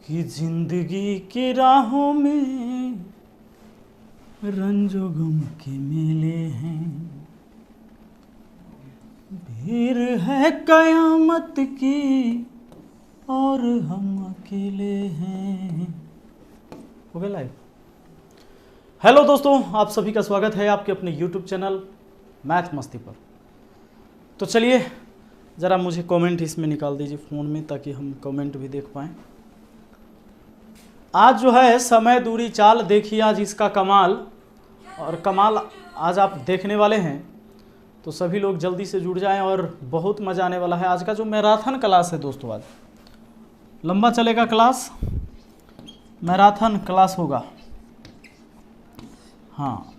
कि जिंदगी की राहों में रंजो गम के मेले हैं, भीड़ है कयामत की और हम अकेले हैं। हो गया लाइव। हेलो दोस्तों, आप सभी का स्वागत है आपके अपने YouTube चैनल मैथ मस्ती पर। तो चलिए ज़रा मुझे कमेंट इसमें निकाल दीजिए फ़ोन में, ताकि हम कमेंट भी देख पाएँ। आज जो है समय दूरी चाल, देखिए आज इसका कमाल और कमाल आज आप देखने वाले हैं। तो सभी लोग जल्दी से जुड़ जाएं और बहुत मज़ा आने वाला है। आज का जो मैराथन क्लास है दोस्तों, आज लंबा चलेगा क्लास, मैराथन क्लास होगा। हाँ,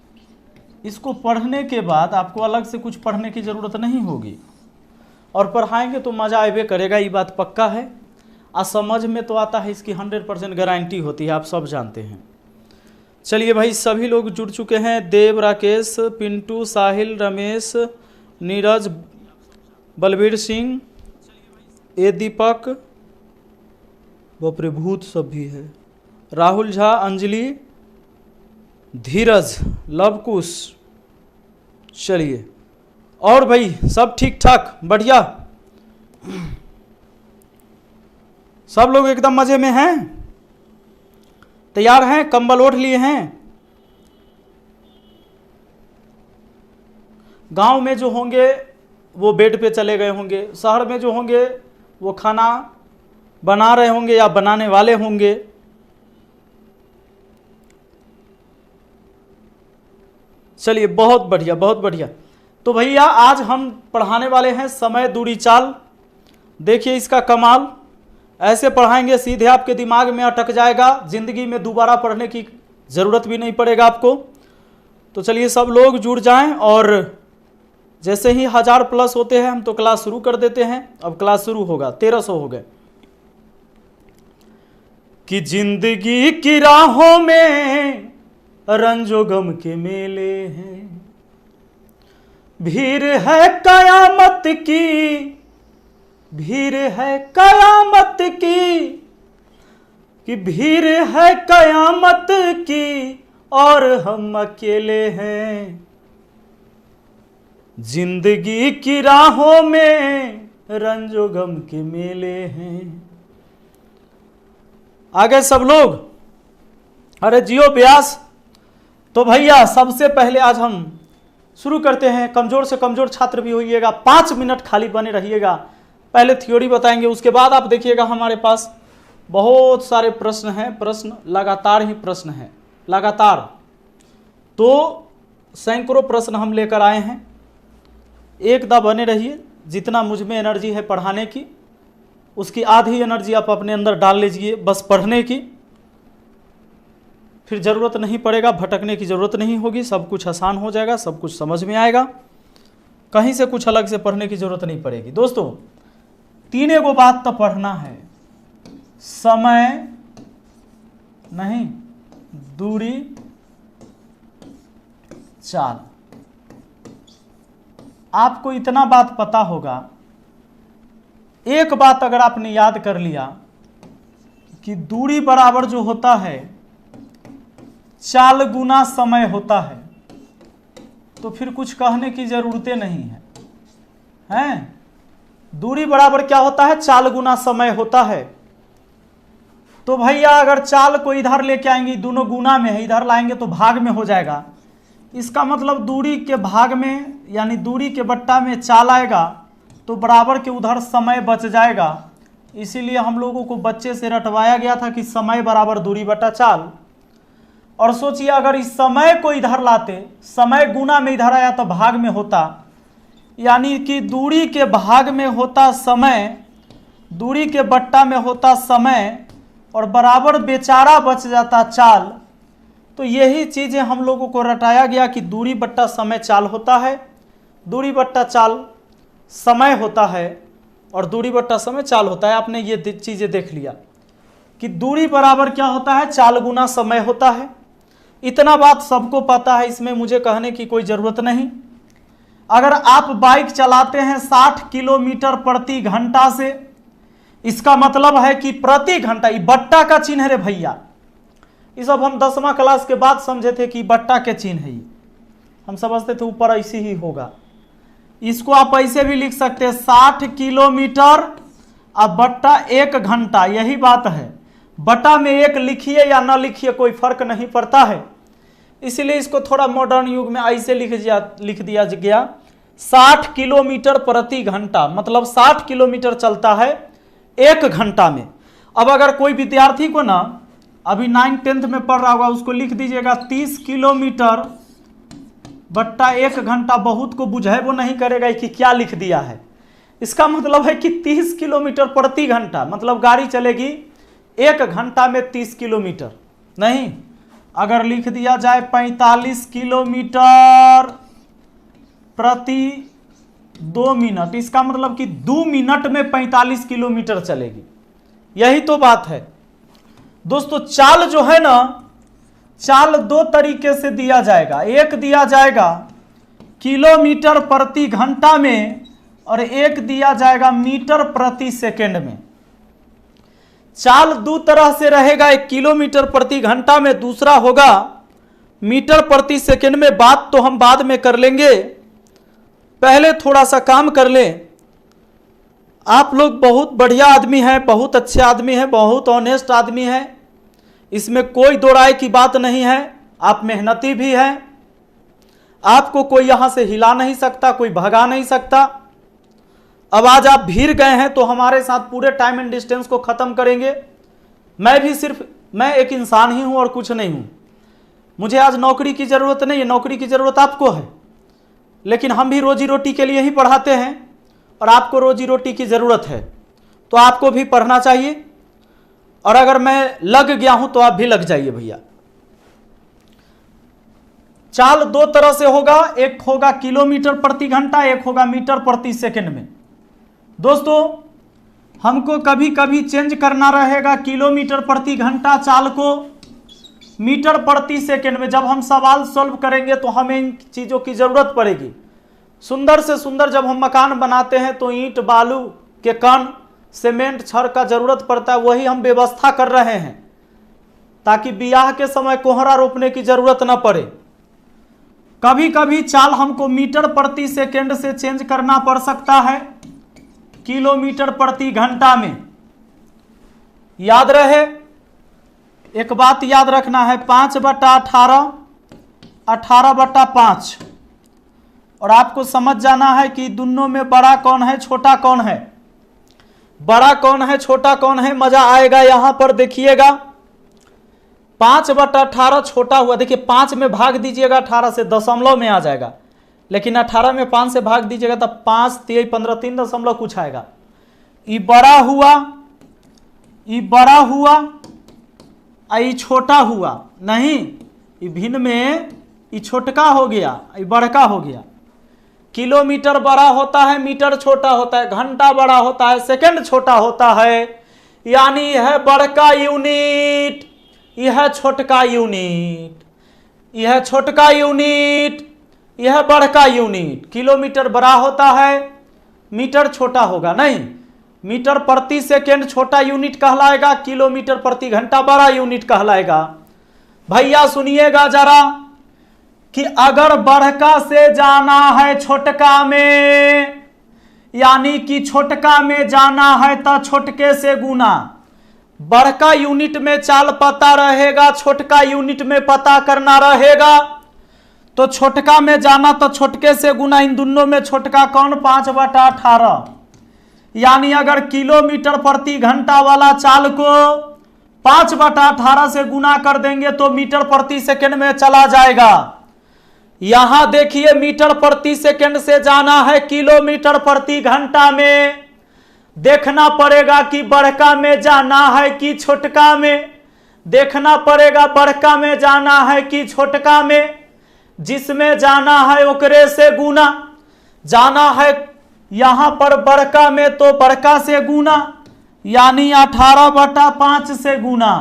इसको पढ़ने के बाद आपको अलग से कुछ पढ़ने की ज़रूरत नहीं होगी और पढ़ाएंगे तो मज़ा आए करेगा, ये बात पक्का है। आज समझ में तो आता है, इसकी 100% गारंटी होती है, आप सब जानते हैं। चलिए भाई, सभी लोग जुड़ चुके हैं। देव, राकेश, पिंटू, साहिल, रमेश, नीरज, बलबीर सिंह, ए दीपक, बापरे भूत सब भी है, राहुल झा, अंजलि, धीरज, लवकुश। चलिए, और भाई सब ठीक ठाक, बढ़िया, सब लोग एकदम मजे में हैं, तैयार हैं, कंबल ओढ़ लिए हैं। गांव में जो होंगे वो बेड पे चले गए होंगे, शहर में जो होंगे वो खाना बना रहे होंगे या बनाने वाले होंगे। चलिए, बहुत बढ़िया बहुत बढ़िया। तो भैया आज हम पढ़ाने वाले हैं समय दूरी चाल। देखिए इसका कमाल, ऐसे पढ़ाएंगे सीधे आपके दिमाग में अटक जाएगा, जिंदगी में दोबारा पढ़ने की ज़रूरत भी नहीं पड़ेगा आपको। तो चलिए सब लोग जुड़ जाएं और जैसे ही 1000 प्लस होते हैं हम तो क्लास शुरू कर देते हैं। अब क्लास शुरू होगा, 1300 हो गए। कि जिंदगी की राहों में रंजो गम के मेले हैं, भीड़ है कयामत की, भीड़ है कयामत की, कि भीड़ है कयामत की और हम अकेले हैं। जिंदगी की राहों में रंजो गम के मेले हैं। आगे सब लोग, अरे जियो ब्यास। तो भैया सबसे पहले आज हम शुरू करते हैं। कमजोर से कमजोर छात्र भी होइएगा, 5 मिनट खाली बने रहिएगा। पहले थ्योरी बताएंगे, उसके बाद आप देखिएगा हमारे पास बहुत सारे प्रश्न हैं, प्रश्न लगातार ही प्रश्न हैं, लगातार। तो सैकड़ों प्रश्न हम लेकर आए हैं। एकदम बने रहिए। जितना मुझ में एनर्जी है पढ़ाने की, उसकी आधी एनर्जी आप अपने अंदर डाल लीजिए बस पढ़ने की। फिर ज़रूरत नहीं पड़ेगा, भटकने की ज़रूरत नहीं होगी, सब कुछ आसान हो जाएगा, सब कुछ समझ में आएगा, कहीं से कुछ अलग से पढ़ने की ज़रूरत नहीं पड़ेगी। दोस्तों 3 एगो बात तो पढ़ना है, समय नहीं दूरी चाल। आपको इतना बात पता होगा, एक बात अगर आपने याद कर लिया कि दूरी बराबर जो होता है चाल गुना समय होता है, तो फिर कुछ कहने की जरूरतें नहीं है, हैं? दूरी बराबर क्या होता है? चाल गुना समय होता है। तो भैया अगर चाल को इधर लेके आएंगे, दोनों गुना में है, इधर लाएंगे तो भाग में हो जाएगा। इसका मतलब दूरी के भाग में, यानी दूरी के बट्टा में चाल आएगा तो बराबर के उधर समय बच जाएगा। इसीलिए हम लोगों को बच्चे से रटवाया गया था कि समय बराबर दूरी बटा चाल। और सोचिए अगर इस समय को इधर लाते, समय गुना में इधर आया तो भाग में होता, यानी कि दूरी के भाग में होता समय, दूरी के बट्टा में होता समय और बराबर बेचारा बच जाता चाल। तो यही चीज़ें हम लोगों को रटाया गया कि दूरी बट्टा समय चाल होता है, दूरी बट्टा चाल समय होता है और दूरी बट्टा समय चाल होता है। आपने ये चीज़ें देख लिया कि दूरी बराबर क्या होता है? चाल गुना समय होता है। इतना बात सबको पता है, इसमें मुझे कहने की कोई ज़रूरत नहीं। अगर आप बाइक चलाते हैं 60 किलोमीटर प्रति घंटा से, इसका मतलब है कि प्रति घंटा, ये बट्टा का चिन्ह है रे भैया। ये सब हम 10वां क्लास के बाद समझे थे कि बट्टा के चिन्ह है, हम समझते थे ऊपर ऐसे ही होगा। इसको आप ऐसे भी लिख सकते हैं 60 किलोमीटर अब बट्टा 1 घंटा, यही बात है। बटा में 1 लिखिए या ना लिखिए कोई फर्क नहीं पड़ता है, इसलिए इसको थोड़ा मॉडर्न युग में ऐसे लिख दिया गया 60 किलोमीटर प्रति घंटा, मतलब 60 किलोमीटर चलता है 1 घंटा में। अब अगर कोई विद्यार्थी को ना अभी 9th-10th में पढ़ रहा होगा, उसको लिख दीजिएगा 30 किलोमीटर बट्टा 1 घंटा, बहुत को बुझे वो नहीं करेगा कि क्या लिख दिया है। इसका मतलब है कि 30 किलोमीटर प्रति घंटा, मतलब गाड़ी चलेगी 1 घंटा में 30 किलोमीटर नहीं। अगर लिख दिया जाए 45 किलोमीटर प्रति 2 मिनट, इसका मतलब कि 2 मिनट में 45 किलोमीटर चलेगी। यही तो बात है दोस्तों। चाल जो है ना, चाल 2 तरीके से दिया जाएगा। एक दिया जाएगा किलोमीटर प्रति घंटा में और एक दिया जाएगा मीटर प्रति सेकंड में। चाल 2 तरह से रहेगा, एक किलोमीटर प्रति घंटा में, दूसरा होगा मीटर प्रति सेकंड में। बात तो हम बाद में कर लेंगे, पहले थोड़ा सा काम कर लें। आप लोग बहुत बढ़िया आदमी हैं, बहुत अच्छे आदमी हैं, बहुत ऑनेस्ट आदमी हैं, इसमें कोई दो राय की बात नहीं है। आप मेहनती भी हैं, आपको कोई यहां से हिला नहीं सकता, कोई भगा नहीं सकता। अब आज आप भीड़ गए हैं तो हमारे साथ पूरे टाइम एंड डिस्टेंस को खत्म करेंगे। मैं एक इंसान ही हूं और कुछ नहीं हूं। मुझे आज नौकरी की जरूरत नहीं है, नौकरी की जरूरत आपको है, लेकिन हम भी रोजी रोटी के लिए ही पढ़ाते हैं और आपको रोजी रोटी की जरूरत है तो आपको भी पढ़ना चाहिए। और अगर मैं लग गया हूं तो आप भी लग जाइए भैया। चाल 2 तरह से होगा, एक होगा किलोमीटर प्रति घंटा, एक होगा मीटर प्रति सेकंड में। दोस्तों हमको कभी कभी चेंज करना रहेगा किलोमीटर प्रति घंटा चाल को मीटर प्रति सेकंड में। जब हम सवाल सॉल्व करेंगे तो हमें इन चीज़ों की ज़रूरत पड़ेगी। सुंदर से सुंदर जब हम मकान बनाते हैं तो ईंट, बालू के कण, सीमेंट, छड़ का ज़रूरत पड़ता है, वही हम व्यवस्था कर रहे हैं ताकि ब्याह के समय कोहरा रोपने की ज़रूरत न पड़े। कभी कभी चाल हमको मीटर प्रति सेकंड से चेंज करना पड़ सकता है किलोमीटर प्रति घंटा में। याद रहे, एक बात याद रखना है, 5/18 18/5। और आपको समझ जाना है कि दोनों में बड़ा कौन है, छोटा कौन है। बड़ा कौन है, छोटा कौन है, मजा आएगा यहां पर देखिएगा। 5/18 छोटा हुआ, देखिए 5 में भाग दीजिएगा 18 से दशमलव में आ जाएगा, लेकिन 18 में 5 से भाग दीजिएगा तब 5 3 15 3 दशमलव कुछ आएगा। ये बड़ा हुआ, ये बड़ा हुआ, ये छोटा हुआ नहीं, ये भिन्न में ये छोटका हो गया, ये बड़का हो गया। किलोमीटर बड़ा होता है, मीटर छोटा होता है, घंटा बड़ा होता है, सेकंड छोटा होता है, यानी यह बड़का यूनिट, यह छोटका यूनिट, यह छोटका यूनिट, यह बड़का यूनिट। किलोमीटर बड़ा होता है, मीटर छोटा होगा नहीं। मीटर प्रति सेकंड छोटा यूनिट कहलाएगा, किलोमीटर प्रति घंटा बड़ा यूनिट कहलाएगा। भैया सुनिएगा जरा कि अगर बड़का से जाना है छोटका में, यानी कि छोटका में जाना है तो छोटके से गुना। बड़का यूनिट में चाल पता रहेगा, छोटका यूनिट में पता करना रहेगा। तो छोटका में जाना तो छोटके से गुना, इन दोनों में छोटका कौन, 5/18। यानी अगर किलोमीटर प्रति घंटा वाला चाल को 5/18 से गुना कर देंगे तो मीटर प्रति सेकंड में चला जाएगा। यहां देखिए मीटर प्रति सेकंड से जाना है किलोमीटर प्रति घंटा में, देखना पड़ेगा कि बड़का में जाना है कि छोटका में, देखना पड़ेगा बड़का में जाना है कि छोटका में। जिसमें जाना है ओकरे से गुना, जाना है यहां पर बड़का में तो बड़का से गुना, यानी 18/5 से गुना।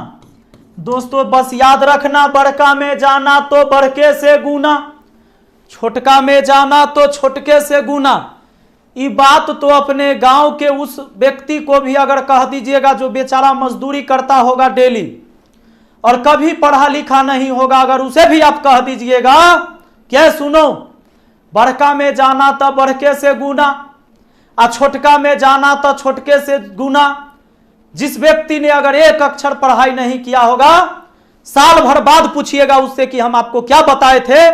दोस्तों बस याद रखना, बड़का में जाना तो बड़के से गुना, छोटका में जाना तो छोटके से गुना। ये बात तो अपने गांव के उस व्यक्ति को भी अगर कह दीजिएगा जो बेचारा मजदूरी करता होगा डेली और कभी पढ़ा लिखा नहीं होगा, अगर उसे भी आप कह दीजिएगा क्या सुनो, बड़का में जाना तो बड़के से गुना और छोटका में जाना तो छोटके से गुना। जिस व्यक्ति ने अगर एक अक्षर पढ़ाई नहीं किया होगा, साल भर बाद पूछिएगा उससे कि हम आपको क्या बताए थे,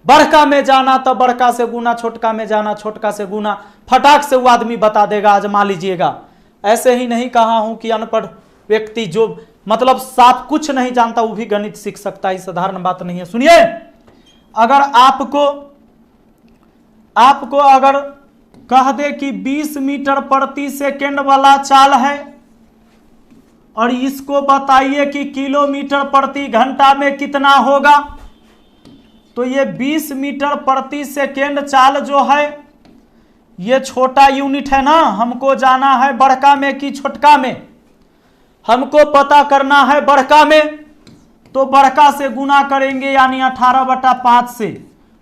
बड़का में जाना तो बड़का से गुना, छोटका में जाना छोटका से गुना, फटाक से वो आदमी बता देगा, आजमा लीजिएगा। ऐसे ही नहीं कहा हूं कि अनपढ़ व्यक्ति जो मतलब साफ कुछ नहीं जानता वो भी गणित सीख सकता है, साधारण बात नहीं है। सुनिए, अगर आपको अगर कह दे कि 20 मीटर प्रति सेकेंड वाला चाल है और इसको बताइए कि किलोमीटर प्रति घंटा में कितना होगा, तो ये 20 मीटर प्रति सेकेंड चाल जो है ये छोटा यूनिट है ना, हमको जाना है बड़का में कि छोटका में, हमको पता करना है बड़का में, तो बड़का से गुना करेंगे यानी 18/5 से,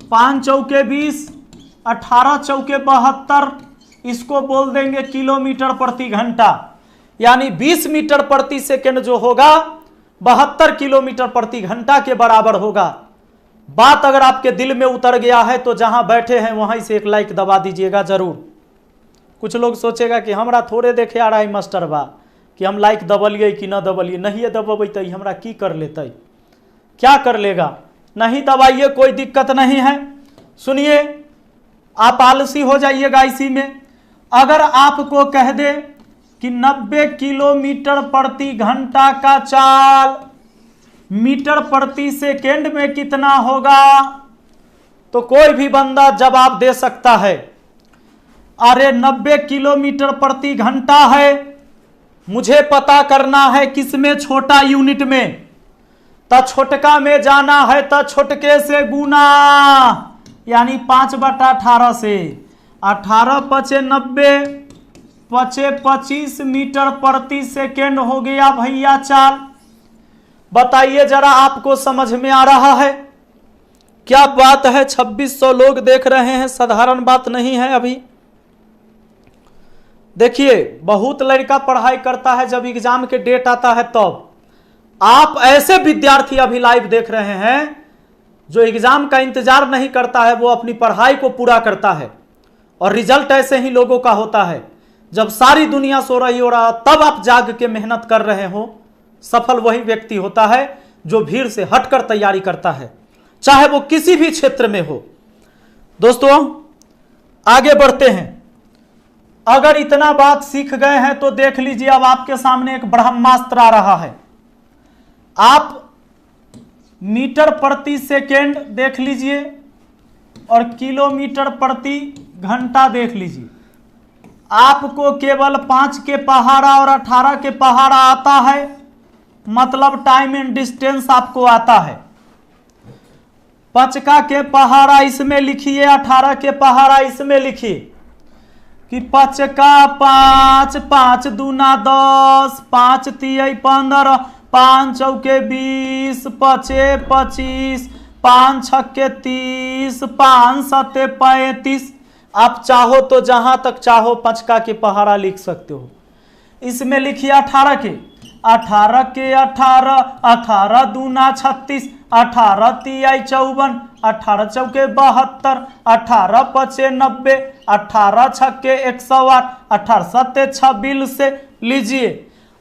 5 चौके 20, 18 चौके 72, इसको बोल देंगे किलोमीटर प्रति घंटा, यानी 20 मीटर प्रति सेकेंड जो होगा 72 किलोमीटर प्रति घंटा के बराबर होगा। बात अगर आपके दिल में उतर गया है तो जहां बैठे हैं वहीं से एक लाइक दबा दीजिएगा जरूर। कुछ लोग सोचेगा कि हमरा थोड़े देखे आ रहा है मास्टर बा कि हम लाइक दबलिए कि न दबलिए, नहीं दबेबै तो हमरा की कर लेते, क्या कर लेगा, नहीं दबाइए कोई दिक्कत नहीं है। सुनिए, आप आलसी हो जाइएगा इसी में। अगर आपको कह दे कि 90 किलोमीटर प्रति घंटा का चाल मीटर प्रति सेकेंड में कितना होगा, तो कोई भी बंदा जवाब दे सकता है, अरे 90 किलोमीटर प्रति घंटा है, मुझे पता करना है किसमें, छोटा यूनिट में, तो छोटका में जाना है तो छोटके से गुना, यानी 5/18 से, 18 पचे 90 पचे 25 मीटर प्रति सेकेंड हो गया भैया चाल। बताइए जरा, आपको समझ में आ रहा है? क्या बात है, 2600 लोग देख रहे हैं, साधारण बात नहीं है। अभी देखिए, बहुत लड़का पढ़ाई करता है, जब एग्जाम के डेट आता है तब। आप ऐसे विद्यार्थी अभी लाइव देख रहे हैं जो एग्जाम का इंतजार नहीं करता है, वो अपनी पढ़ाई को पूरा करता है, और रिजल्ट ऐसे ही लोगों का होता है जब सारी दुनिया सो रही हो रहा तब आप जाग के मेहनत कर रहे हो। सफल वही व्यक्ति होता है जो भीड़ से हटकर तैयारी करता है, चाहे वो किसी भी क्षेत्र में हो। दोस्तों आगे बढ़ते हैं। अगर इतना बात सीख गए हैं तो देख लीजिए, अब आपके सामने एक ब्रह्मास्त्र आ रहा है। आप मीटर प्रति सेकेंड देख लीजिए और किलोमीटर प्रति घंटा देख लीजिए। आपको केवल 5 के पहाड़ा और 18 के पहाड़ा आता है, मतलब टाइम एंड डिस्टेंस आपको आता है। 5 के पहाड़ा इसमें लिखिए, 18 के पहाड़ा इसमें लिखिए कि 5 का 5, 5 दूना 10, 5 तिय 15, 5 चौके 20, 5 25, 5 छक्के 30, 5 सत्ते 35। आप चाहो तो जहां तक चाहो 5 के पहाड़ा लिख सकते हो। इसमें लिखिए 18 के 18, 18 दूना 36, 18 तिय 54, 18 चौके 72, 18 पचे 90, 18 छक्के 108, 18 सत्ते 26 से लीजिए।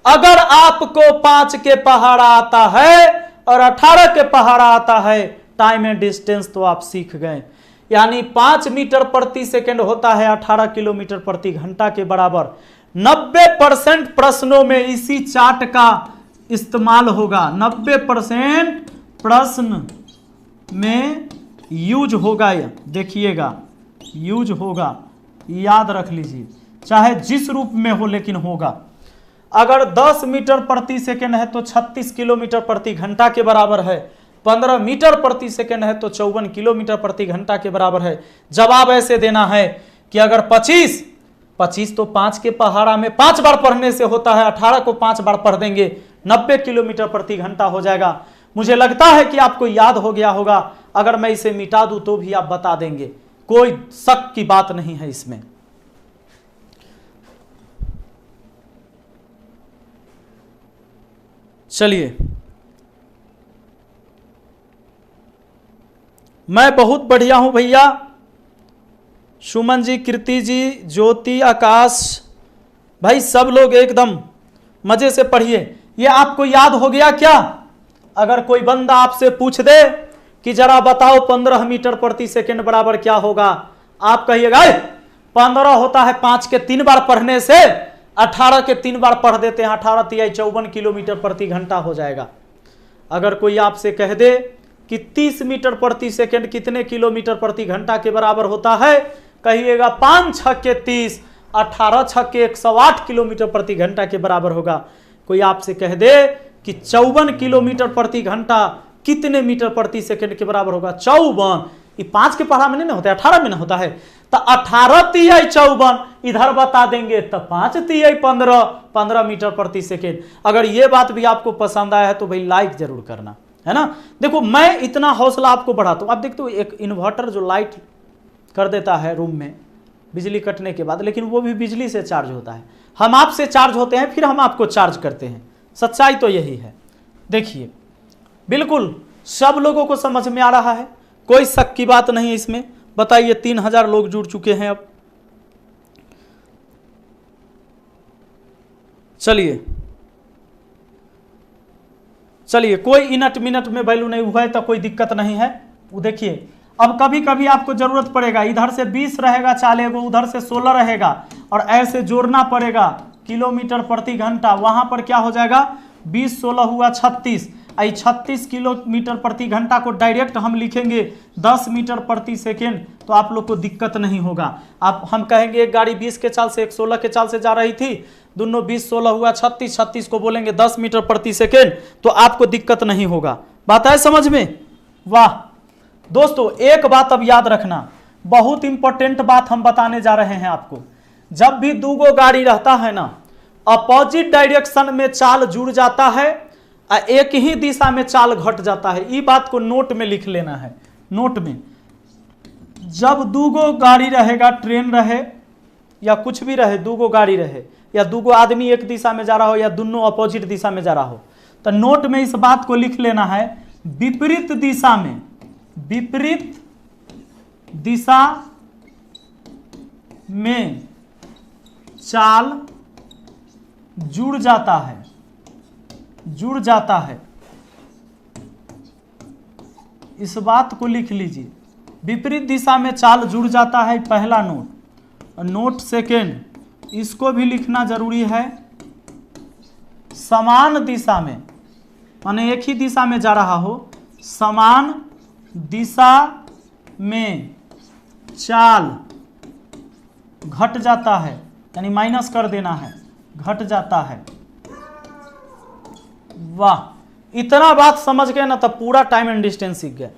अगर आपको 5 के पहाड़ा आता है और 18 के पहाड़ा आता है, टाइम एंड डिस्टेंस तो आप सीख गए। यानी 5 मीटर प्रति सेकेंड होता है 18 किलोमीटर प्रति घंटा के बराबर। 90% प्रश्नों में इसी चार्ट का इस्तेमाल होगा, 90% प्रश्न में यूज होगा, देखिएगा यूज होगा, याद रख लीजिए, चाहे जिस रूप में हो लेकिन होगा। अगर 10 मीटर प्रति सेकेंड है तो 36 किलोमीटर प्रति घंटा के बराबर है, 15 मीटर प्रति सेकेंड है तो 54 किलोमीटर प्रति घंटा के बराबर है। जवाब ऐसे देना है कि अगर 25 तो 5 के पहाड़ा में 5 बार पढ़ने से होता है, 18 को 5 बार पढ़ देंगे, 90 किलोमीटर प्रति घंटा हो जाएगा। मुझे लगता है कि आपको याद हो गया होगा, अगर मैं इसे मिटा दूं तो भी आप बता देंगे, कोई शक की बात नहीं है इसमें। चलिए, मैं बहुत बढ़िया हूं भैया। सुमन जी, कीर्ति जी, ज्योति, आकाश भाई, सब लोग एकदम मजे से पढ़िए। ये आपको याद हो गया क्या? अगर कोई बंदा आपसे पूछ दे कि जरा बताओ 15 मीटर प्रति सेकेंड बराबर क्या होगा, आप कहिएगा 15 होता है 5 के 3 बार पढ़ने से, 18 के 3 बार पढ़ देते हैं, 18 तिहाई 54 किलोमीटर प्रति घंटा हो जाएगा। अगर कोई आपसे कह दे कि 30 मीटर प्रति सेकेंड कितने किलोमीटर प्रति घंटा के बराबर होता है, कहिएगा 5 छक्के 30, 18 छक्के 108 किलोमीटर प्रति घंटा के बराबर होगा। कोई आपसे कह दे कि 54 किलोमीटर प्रति घंटा कितने मीटर प्रति सेकेंड के बराबर होगा, 54, ये 5 के पढ़ा में नहीं होता है, 18 में ना होता है, तो 18 तिहाई 54 इधर बता देंगे तो 5 तिहाई 15 मीटर प्रति सेकेंड। अगर ये बात भी आपको पसंद आया है तो भाई लाइक जरूर करना, है ना। देखो, मैं इतना हौसला आपको बढ़ाता हूं। अब देखते हो, एक इन्वर्टर जो लाइट कर देता है रूम में बिजली कटने के बाद, लेकिन वो भी बिजली से चार्ज होता है। हम आपसे चार्ज होते हैं, फिर हम आपको चार्ज करते हैं। सच्चाई तो यही है। देखिए, बिल्कुल सब लोगों को समझ में आ रहा है, कोई शक की बात नहीं है इसमें। बताइए, 3000 लोग जुड़ चुके हैं अब। चलिए, कोई इनट मिनट में वैल्यू नहीं हुआ है तो कोई दिक्कत नहीं है। वो देखिए, अब कभी कभी आपको जरूरत पड़ेगा, इधर से 20 रहेगा चालेगा, उधर से 16 रहेगा, और ऐसे जोड़ना पड़ेगा किलोमीटर प्रति घंटा। वहां पर क्या हो जाएगा, 20 16 हुआ 36, 36 किलोमीटर प्रति घंटा को डायरेक्ट हम लिखेंगे 10 मीटर प्रति सेकेंड, तो आप लोग को दिक्कत नहीं होगा। आप हम कहेंगे एक गाड़ी 20 के चाल से, एक 16 के चाल से जा रही थी, दोनों 20 16 हुआ 36, 36 को बोलेंगे 10 मीटर प्रति सेकेंड, तो आपको दिक्कत नहीं होगा। बात है समझ में? वाह दोस्तों, एक बात अब याद रखना, बहुत इंपॉर्टेंट बात हम बताने जा रहे हैं आपको। जब भी दूगो गाड़ी रहता है ना, अपोजिट डायरेक्शन में चाल जुड़ जाता है, एक ही दिशा में चाल घट जाता है। ये बात को नोट में लिख लेना है। नोट में, जब दूगो गाड़ी रहेगा, ट्रेन रहे या कुछ भी रहे, दूगो गाड़ी रहे या दूगो आदमी एक दिशा में जा रहा हो या दोनों अपोजिट दिशा में जा रहा हो, तो नोट में इस बात को लिख लेना है, विपरीत दिशा में, विपरीत दिशा में चाल जुड़ जाता है, जुड़ जाता है। इस बात को लिख लीजिए, विपरीत दिशा में चाल जुड़ जाता है, पहला नोट। नोट सेकेंड, इसको भी लिखना जरूरी है, समान दिशा में, माने एक ही दिशा में जा रहा हो, समान दिशा में चाल घट जाता है, यानी माइनस कर देना है, घट जाता है। वाह, इतना बात समझ गए ना, तब पूरा टाइम एंड डिस्टेंस सीख गए।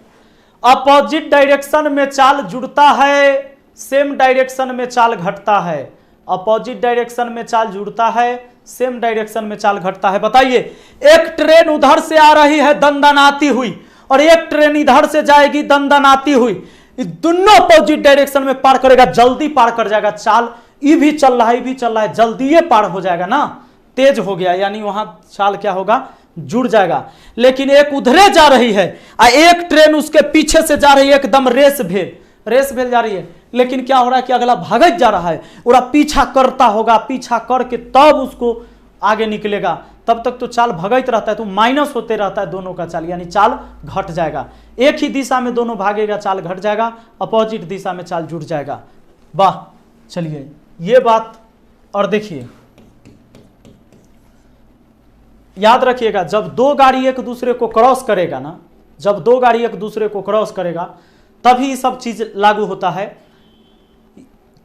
अपोजिट डायरेक्शन में चाल जुड़ता है, सेम डायरेक्शन में चाल घटता है। अपोजिट डायरेक्शन में चाल जुड़ता है, सेम डायरेक्शन में चाल घटता है। बताइए, एक ट्रेन उधर से आ रही है दंदनाती हुई, और एक ट्रेन इधर से जाएगी दंदनाती हुई, दोनों अपोजिट डायरेक्शन में पार करेगा, जल्दी पार कर जाएगा। चाल ये भी चल रहा है, ये भी चल रहा है, जल्दी ये पार हो जाएगा ना, तेज हो गया, यानी वहां चाल क्या होगा, जुड़ जाएगा। लेकिन एक उधरे जा रही है और एक ट्रेन उसके पीछे से जा रही है, एकदम रेस भेल जा रही है, लेकिन क्या हो रहा है कि अगला भागत जा रहा है, और पीछा करता होगा, पीछा करके तब उसको आगे निकलेगा, तब तक तो चाल भगत रहता है, तो माइनस होते रहता है दोनों का चाल, यानी चाल घट जाएगा। एक ही दिशा में दोनों भागेगा, चाल घट जाएगा, अपोजिट दिशा में चाल जुड़ जाएगा। वाह, चलिए ये बात, और देखिए याद रखिएगा, जब दो गाड़ी एक दूसरे को क्रॉस करेगा ना, जब दो गाड़ी एक दूसरे को क्रॉस करेगा तभी सब चीज लागू होता है।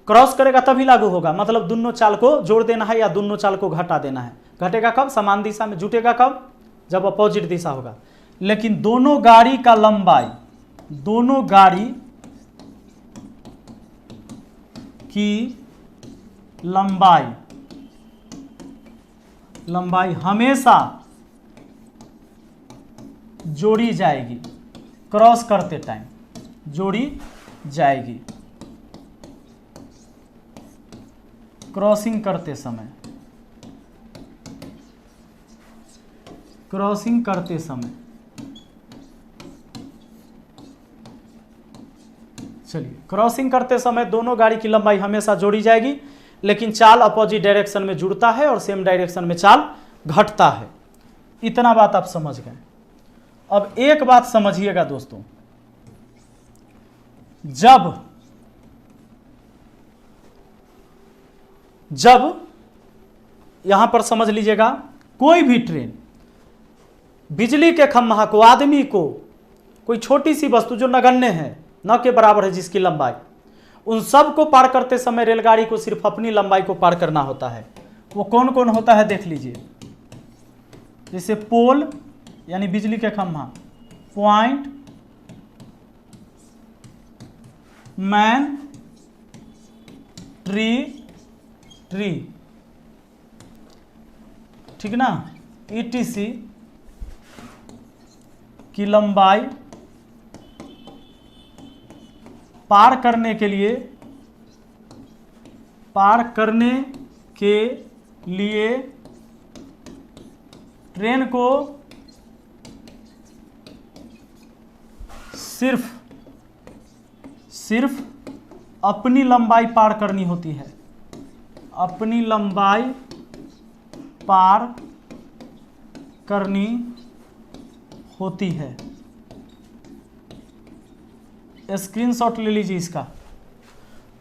क्रॉस करेगा तभी लागू होगा, मतलब दोनों चाल को जोड़ देना है या दोनों चाल को घटा देना है। घटेगा कब, समान दिशा में। जुटेगा कब, जब अपोजिट दिशा होगा। लेकिन दोनों गाड़ी का लंबाई, दोनों गाड़ी की लंबाई हमेशा जोड़ी जाएगी, क्रॉस करते टाइम जोड़ी जाएगी, क्रॉसिंग करते समय। क्रॉसिंग करते समय, चलिए क्रॉसिंग करते समय दोनों गाड़ी की लंबाई हमेशा जोड़ी जाएगी, लेकिन चाल अपोजिट डायरेक्शन में जुड़ता है और सेम डायरेक्शन में चाल घटता है। इतना बात आप समझ गए। अब एक बात समझिएगा दोस्तों, जब यहां पर समझ लीजिएगा, कोई भी ट्रेन बिजली के खंभा को, आदमी को, कोई छोटी सी वस्तु जो नगण्य है, न के बराबर है जिसकी लंबाई, उन सब को पार करते समय रेलगाड़ी को सिर्फ अपनी लंबाई को पार करना होता है। वो कौन कौन होता है देख लीजिए। जैसे पोल यानी बिजली के खंभा, पॉइंट, मैन, ट्री, ठीक ना, ईटीसी की लंबाई पार करने के लिए ट्रेन को सिर्फ अपनी लंबाई पार करनी होती है, अपनी लंबाई पार करनी होती है। स्क्रीनशॉट ले लीजिए इसका।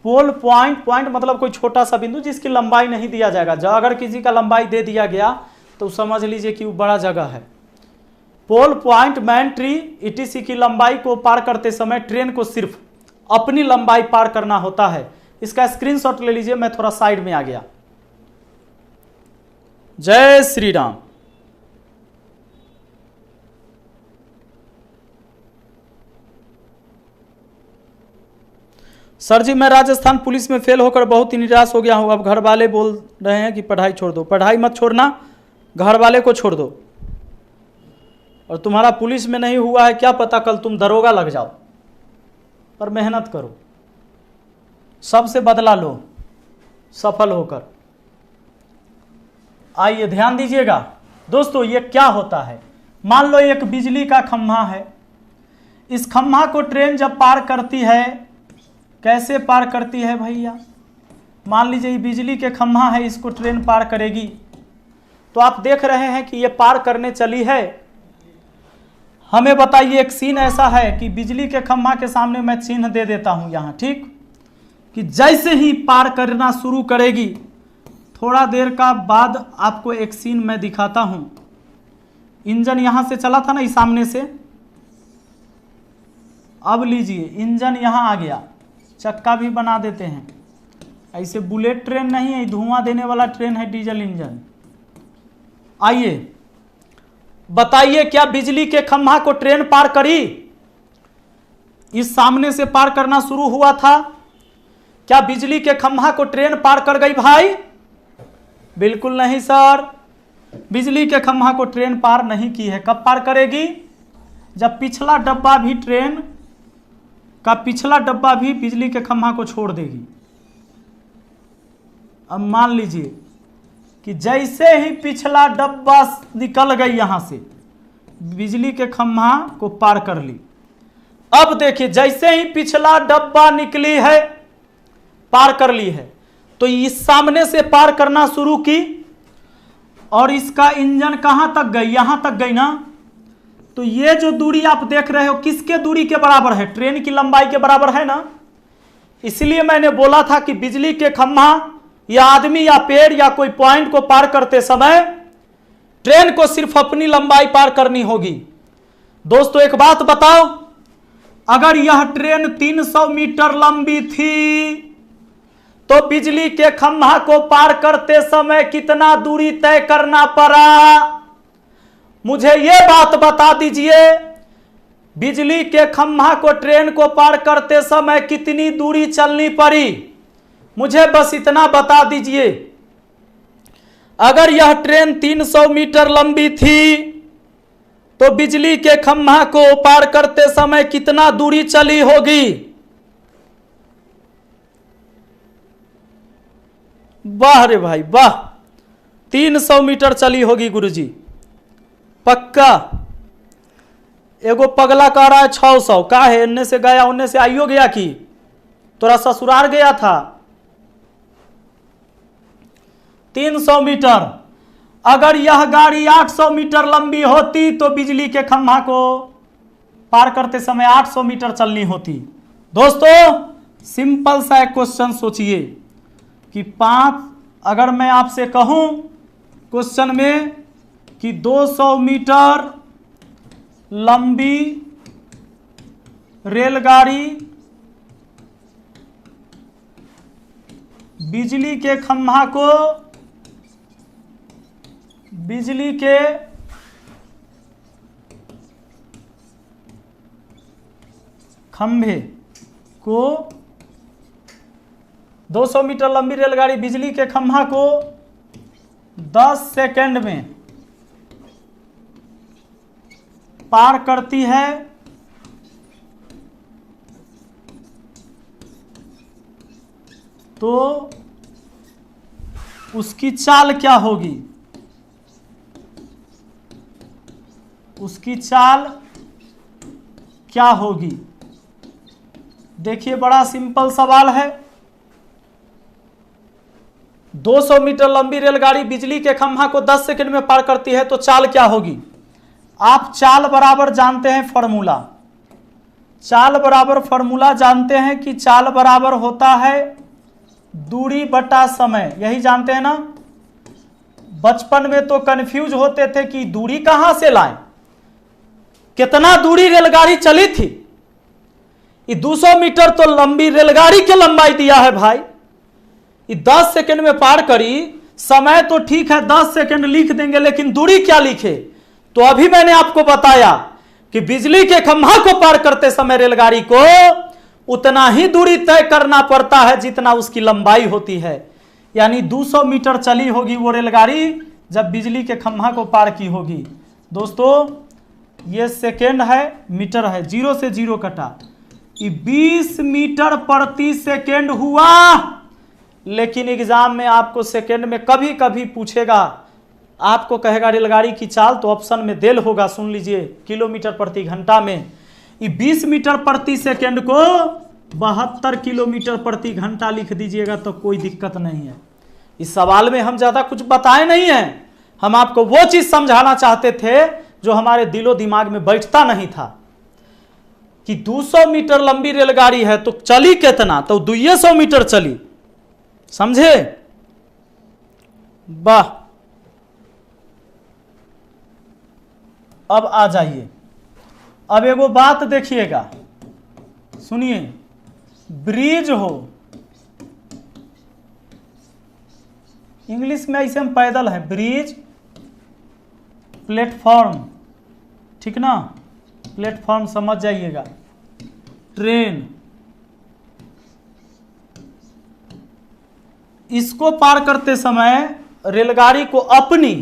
पोल, पॉइंट मतलब कोई छोटा सा बिंदु जिसकी लंबाई नहीं दिया जाएगा। अगर किसी का लंबाई दे दिया गया तो समझ लीजिए कि वो बड़ा जगह है। पोल, पॉइंट, मैन, ट्री, ईटीसी की लंबाई को पार करते समय ट्रेन को सिर्फ अपनी लंबाई पार करना होता है। इसका स्क्रीनशॉट ले लीजिए, मैं थोड़ा साइड में आ गया। जय श्री राम। सर जी, मैं राजस्थान पुलिस में फेल होकर बहुत ही निराश हो गया हूं। अब घर वाले बोल रहे हैं कि पढ़ाई छोड़ दो। पढ़ाई मत छोड़ना, घर वाले को छोड़ दो। और तुम्हारा पुलिस में नहीं हुआ है, क्या पता कल तुम दरोगा लग जाओ। पर मेहनत करो, सबसे बदला लो सफल होकर। आइए ध्यान दीजिएगा दोस्तों, ये क्या होता है। मान लो एक बिजली का खंभा है। इस खंभा को ट्रेन जब पार करती है, कैसे पार करती है भैया? मान लीजिए ये बिजली के खंभा है, इसको ट्रेन पार करेगी। तो आप देख रहे हैं कि ये पार करने चली है। हमें बताइए, एक सीन ऐसा है कि बिजली के खंभा के सामने मैं चिन्ह दे देता हूं यहां, ठीक, कि जैसे ही पार करना शुरू करेगी, थोड़ा देर का बाद आपको एक सीन मैं दिखाता हूं। इंजन यहां से चला था ना, इस सामने से। अब लीजिए, इंजन यहां आ गया, चक्का भी बना देते हैं। ऐसे बुलेट ट्रेन नहीं है, धुआं देने वाला ट्रेन है, डीजल इंजन। आइए बताइए, क्या बिजली के खंभा को ट्रेन पार करी? इस सामने से पार करना शुरू हुआ था। क्या बिजली के खंभा को ट्रेन पार कर गई भाई? बिल्कुल नहीं सर, बिजली के खंभा को ट्रेन पार नहीं की है। कब पार करेगी? जब पिछला डब्बा भी, ट्रेन का पिछला डब्बा भी बिजली के खंभा को छोड़ देगी। अब मान लीजिए कि जैसे ही पिछला डब्बा निकल गई, यहां से बिजली के खंभा को पार कर ली। अब देखिए, जैसे ही पिछला डब्बा निकली है, पार कर ली है, तो इस सामने से पार करना शुरू की और इसका इंजन कहां तक गई? यहां तक गई ना। तो ये जो दूरी आप देख रहे हो, किसके दूरी के बराबर है? ट्रेन की लंबाई के बराबर है ना। इसलिए मैंने बोला था कि बिजली के खंभा या आदमी या पेड़ या कोई पॉइंट को पार करते समय ट्रेन को सिर्फ अपनी लंबाई पार करनी होगी। दोस्तों एक बात बताओ, अगर यह ट्रेन 300 मीटर लंबी थी तो बिजली के खंभा को पार करते समय कितना दूरी तय करना पड़ा? मुझे यह बात बता दीजिए, बिजली के खंभा को ट्रेन को पार करते समय कितनी दूरी चलनी पड़ी? मुझे बस इतना बता दीजिए। अगर यह ट्रेन 300 मीटर लंबी थी तो बिजली के खंभा को पार करते समय कितना दूरी चली होगी? वाह रे भाई वाह, 300 मीटर चली होगी गुरुजी। पक्का। एगो पगला कह रहा है 600, का है इनने से गया उनने से आइयो गया कि तोरा ससुराल गया था। 300 मीटर। अगर यह गाड़ी 800 मीटर लंबी होती तो बिजली के खंभा को पार करते समय 800 मीटर चलनी होती। दोस्तों सिंपल सा एक क्वेश्चन सोचिए कि 5, अगर मैं आपसे कहूं क्वेश्चन में कि 200 मीटर लंबी रेलगाड़ी बिजली के खंभा को बिजली के खंभे को 200 मीटर लंबी रेलगाड़ी बिजली के खंभा को 10 सेकंड में पार करती है तो उसकी चाल क्या होगी? उसकी चाल क्या होगी? देखिए बड़ा सिंपल सवाल है। 200 मीटर लंबी रेलगाड़ी बिजली के खंभा को 10 सेकंड में पार करती है तो चाल क्या होगी? आप चाल बराबर जानते हैं फॉर्मूला। चाल बराबर फॉर्मूला जानते हैं कि चाल बराबर होता है दूरी बटा समय। यही जानते हैं ना। बचपन में तो कंफ्यूज होते थे कि दूरी कहां से लाएं, कितना दूरी रेलगाड़ी चली थी। ये 200 मीटर तो लंबी रेलगाड़ी की लंबाई दिया है भाई। ये 10 सेकंड में पार करी। समय तो ठीक है 10 सेकंड लिख देंगे, लेकिन दूरी क्या लिखे? तो अभी मैंने आपको बताया कि बिजली के खंभा को पार करते समय रेलगाड़ी को उतना ही दूरी तय करना पड़ता है जितना उसकी लंबाई होती है। यानी 200 मीटर चली होगी वो रेलगाड़ी जब बिजली के खंभा को पार की होगी। दोस्तों ये सेकेंड है, मीटर है, 0 से 0 कटा। ये 20 मीटर प्रति सेकेंड हुआ। लेकिन एग्जाम में आपको सेकेंड में कभी कभी पूछेगा, आपको कहेगा रेलगाड़ी की चाल, तो ऑप्शन में देल होगा, सुन लीजिए, किलोमीटर प्रति घंटा में। ये 20 मीटर प्रति सेकेंड को 72 किलोमीटर प्रति घंटा लिख दीजिएगा तो कोई दिक्कत नहीं है। इस सवाल में हम ज्यादा कुछ बताए नहीं है, हम आपको वो चीज समझाना चाहते थे जो हमारे दिलो दिमाग में बैठता नहीं था कि 200 मीटर लंबी रेलगाड़ी है तो चली कितना, तो 200 मीटर चली। समझे? वाह। अब आ जाइए, अब एगो बात देखिएगा, सुनिए। ब्रिज हो, इंग्लिश में ऐसे हम पैदल है, ब्रिज प्लेटफॉर्म, ठीक ना, प्लेटफॉर्म समझ जाइएगा। ट्रेन, इसको पार करते समय रेलगाड़ी को अपनी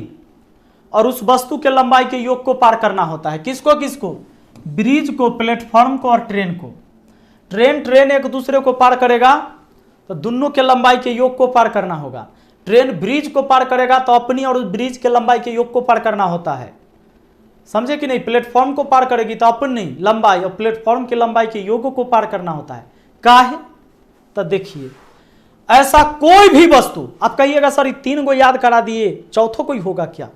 और उस वस्तु के लंबाई के योग को पार करना होता है। किसको किसको? ब्रिज को, प्लेटफॉर्म को और ट्रेन को। ट्रेन एक दूसरे को पार करेगा तो दोनों के लंबाई के योग को पार करना होगा। ट्रेन ब्रिज को पार करेगा तो अपनी और उस ब्रिज के लंबाई के योग को पार करना होता है। समझे कि नहीं? प्लेटफॉर्म को पार करेगी तो अपनी लंबाई और प्लेटफॉर्म की लंबाई के योग को पार करना होता है। काहे? तो देखिए, ऐसा कोई भी वस्तु, आप कहिएगा सर 3 को याद करा दिए, चौथों कोई होगा क्या?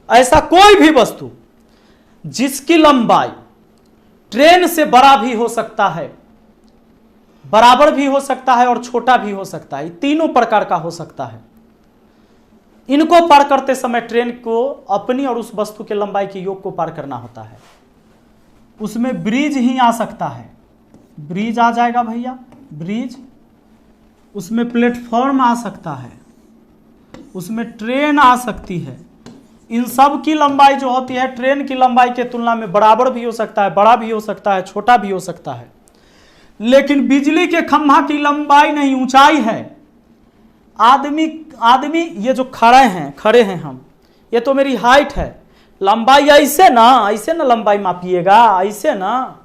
ऐसा कोई भी वस्तु जिसकी लंबाई ट्रेन से बड़ा भी हो सकता है, बराबर भी हो सकता है और छोटा भी हो सकता है, तीनों प्रकार का हो सकता है। इनको पार करते समय ट्रेन को अपनी और उस वस्तु के लंबाई के योग को पार करना होता है। उसमें ब्रिज ही आ सकता है, ब्रिज आ जाएगा भैया, ब्रिज। उसमें प्लेटफॉर्म आ सकता है, उसमें ट्रेन आ सकती है। इन सब की लंबाई जो होती है ट्रेन की लंबाई के तुलना में बराबर भी हो सकता है, बड़ा भी हो सकता है, छोटा भी हो सकता है। लेकिन बिजली के खंभा की लंबाई नहीं, ऊंचाई है। आदमी ये जो खड़े हैं हम, ये तो मेरी हाइट है, लंबाई ऐसे ना लंबाई मापिएगा, ऐसे ना।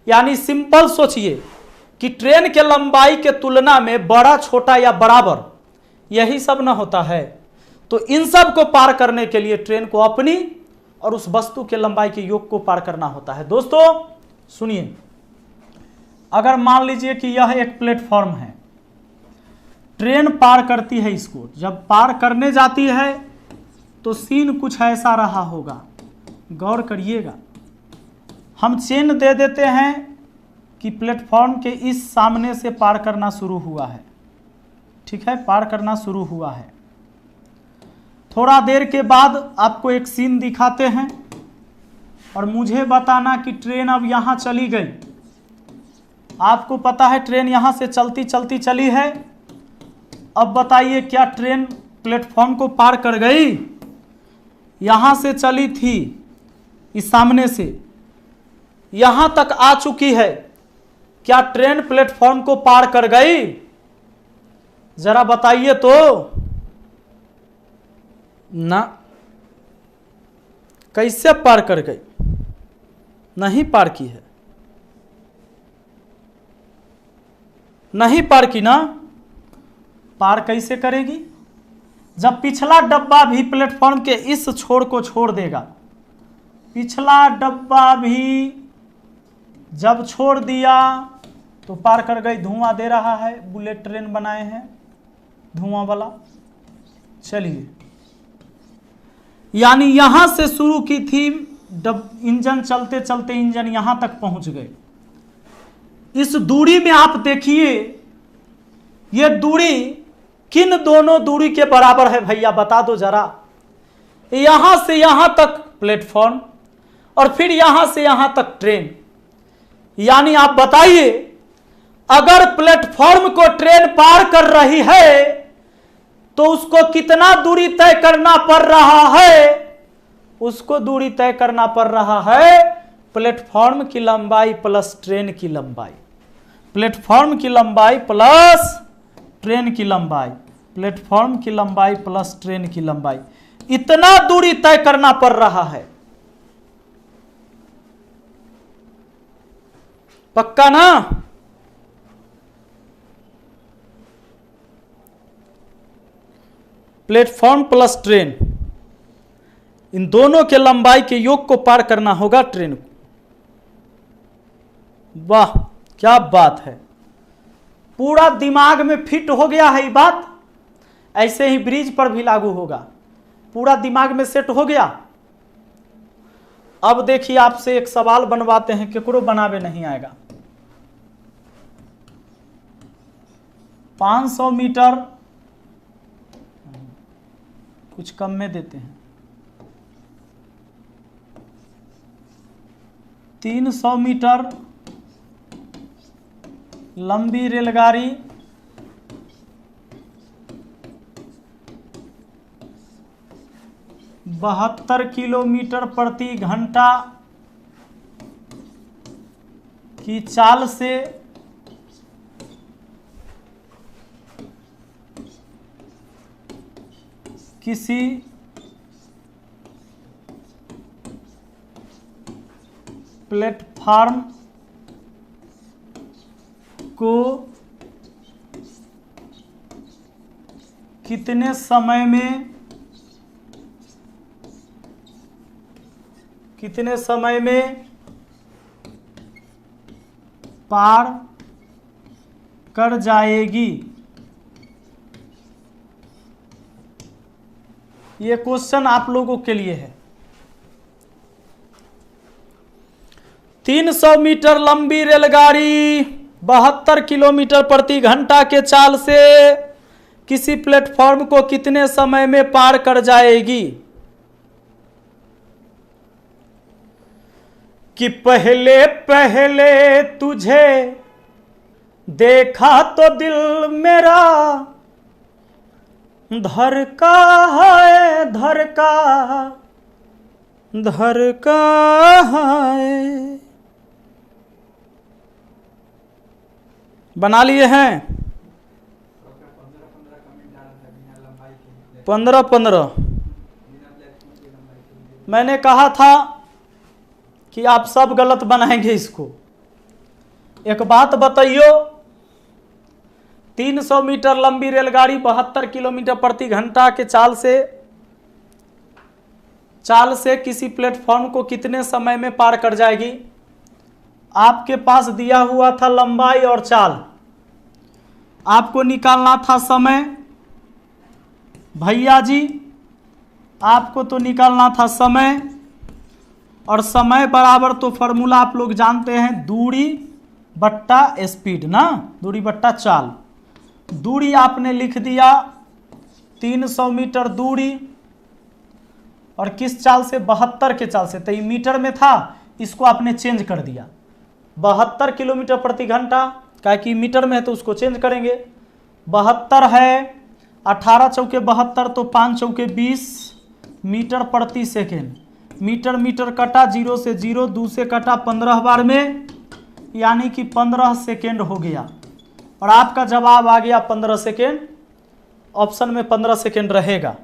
यानी सिंपल सोचिए कि ट्रेन के लंबाई के तुलना में बड़ा, छोटा या बराबर, यही सब ना होता है। तो इन सब को पार करने के लिए ट्रेन को अपनी और उस वस्तु के लंबाई के योग को पार करना होता है। दोस्तों सुनिए, अगर मान लीजिए कि यह एक प्लेटफॉर्म है, ट्रेन पार करती है इसको, जब पार करने जाती है तो सीन कुछ ऐसा रहा होगा, गौर करिएगा। हम चेन दे देते हैं कि प्लेटफॉर्म के इस सामने से पार करना शुरू हुआ है, ठीक है, पार करना शुरू हुआ है। थोड़ा देर के बाद आपको एक सीन दिखाते हैं और मुझे बताना कि ट्रेन अब यहाँ चली गई। आपको पता है ट्रेन यहाँ से चलती चलती चली है। अब बताइए क्या ट्रेन प्लेटफॉर्म को पार कर गई? यहाँ से चली थी, इस सामने से यहाँ तक आ चुकी है, क्या ट्रेन प्लेटफॉर्म को पार कर गई? जरा बताइए तो। ना, कैसे पार कर गई? नहीं पार की है, नहीं पार की ना। पार कैसे करेगी? जब पिछला डब्बा भी प्लेटफॉर्म के इस छोर को छोड़ देगा, पिछला डब्बा भी जब छोड़ दिया तो पार कर गई। धुआं दे रहा है, बुलेट ट्रेन बनाए हैं धुआं वाला। चलिए, यानी यहां से शुरू की थी, इंजन चलते चलते इंजन यहां तक पहुंच गए। इस दूरी में आप देखिए, ये दूरी किन दोनों दूरी के बराबर है भैया, बता दो जरा। यहां से यहां तक प्लेटफॉर्म और फिर यहां से यहां तक ट्रेन। यानी आप बताइए, अगर प्लेटफॉर्म को ट्रेन पार कर रही है तो उसको कितना दूरी तय करना पड़ रहा है? उसको दूरी तय करना पड़ रहा है प्लेटफॉर्म की लंबाई प्लस ट्रेन की लंबाई, प्लेटफॉर्म की लंबाई प्लस ट्रेन की लंबाई, प्लेटफॉर्म की लंबाई प्लस ट्रेन की लंबाई, इतना दूरी तय करना पड़ रहा है। पक्का ना? प्लेटफॉर्म प्लस ट्रेन, इन दोनों के लंबाई के योग को पार करना होगा ट्रेन को। वाह क्या बात है, पूरा दिमाग में फिट हो गया है ये बात। ऐसे ही ब्रिज पर भी लागू होगा, पूरा दिमाग में सेट हो गया। अब देखिए, आपसे एक सवाल बनवाते हैं, केकरो बनावे नहीं आएगा। 500 मीटर, कुछ कम में देते हैं, 300 मीटर लंबी रेलगाड़ी 72 किलोमीटर प्रति घंटा की चाल से किसी प्लेटफॉर्म को कितने समय में पार कर जाएगी? ये क्वेश्चन आप लोगों के लिए है। 300 मीटर लंबी रेलगाड़ी 72 किलोमीटर प्रति घंटा के चाल से किसी प्लेटफॉर्म को कितने समय में पार कर जाएगी? कि पहले पहले तुझे देखा तो दिल मेरा धड़का है, धड़का धड़का है। बना लिए हैं 15-15। मैंने कहा था कि आप सब गलत बनाएंगे इसको। एक बात बताइयो, 300 मीटर लंबी रेलगाड़ी 72 किलोमीटर प्रति घंटा के चाल से चाल से किसी प्लेटफॉर्म को कितने समय में पार कर जाएगी। आपके पास दिया हुआ था लंबाई और चाल, आपको निकालना था समय। भैया जी आपको तो निकालना था समय, और समय बराबर तो फॉर्मूला आप लोग जानते हैं, दूरी बट्टा स्पीड ना, दूरी बट्टा चाल। दूरी आपने लिख दिया 300 मीटर दूरी, और किस चाल से, 72 के चाल से। तो ये मीटर में था, इसको आपने चेंज कर दिया 72 किलोमीटर प्रति घंटा, क्या कि मीटर में है तो उसको चेंज करेंगे। 72 है, 18 चौके 72 तो 5 चौके 20 मीटर प्रति सेकेंड। मीटर मीटर कटा, 0 से 0, 2 से कटा 15 बार में, यानी कि 15 सेकेंड हो गया। और आपका जवाब आ गया 15 सेकेंड। ऑप्शन में 15 सेकेंड रहेगा,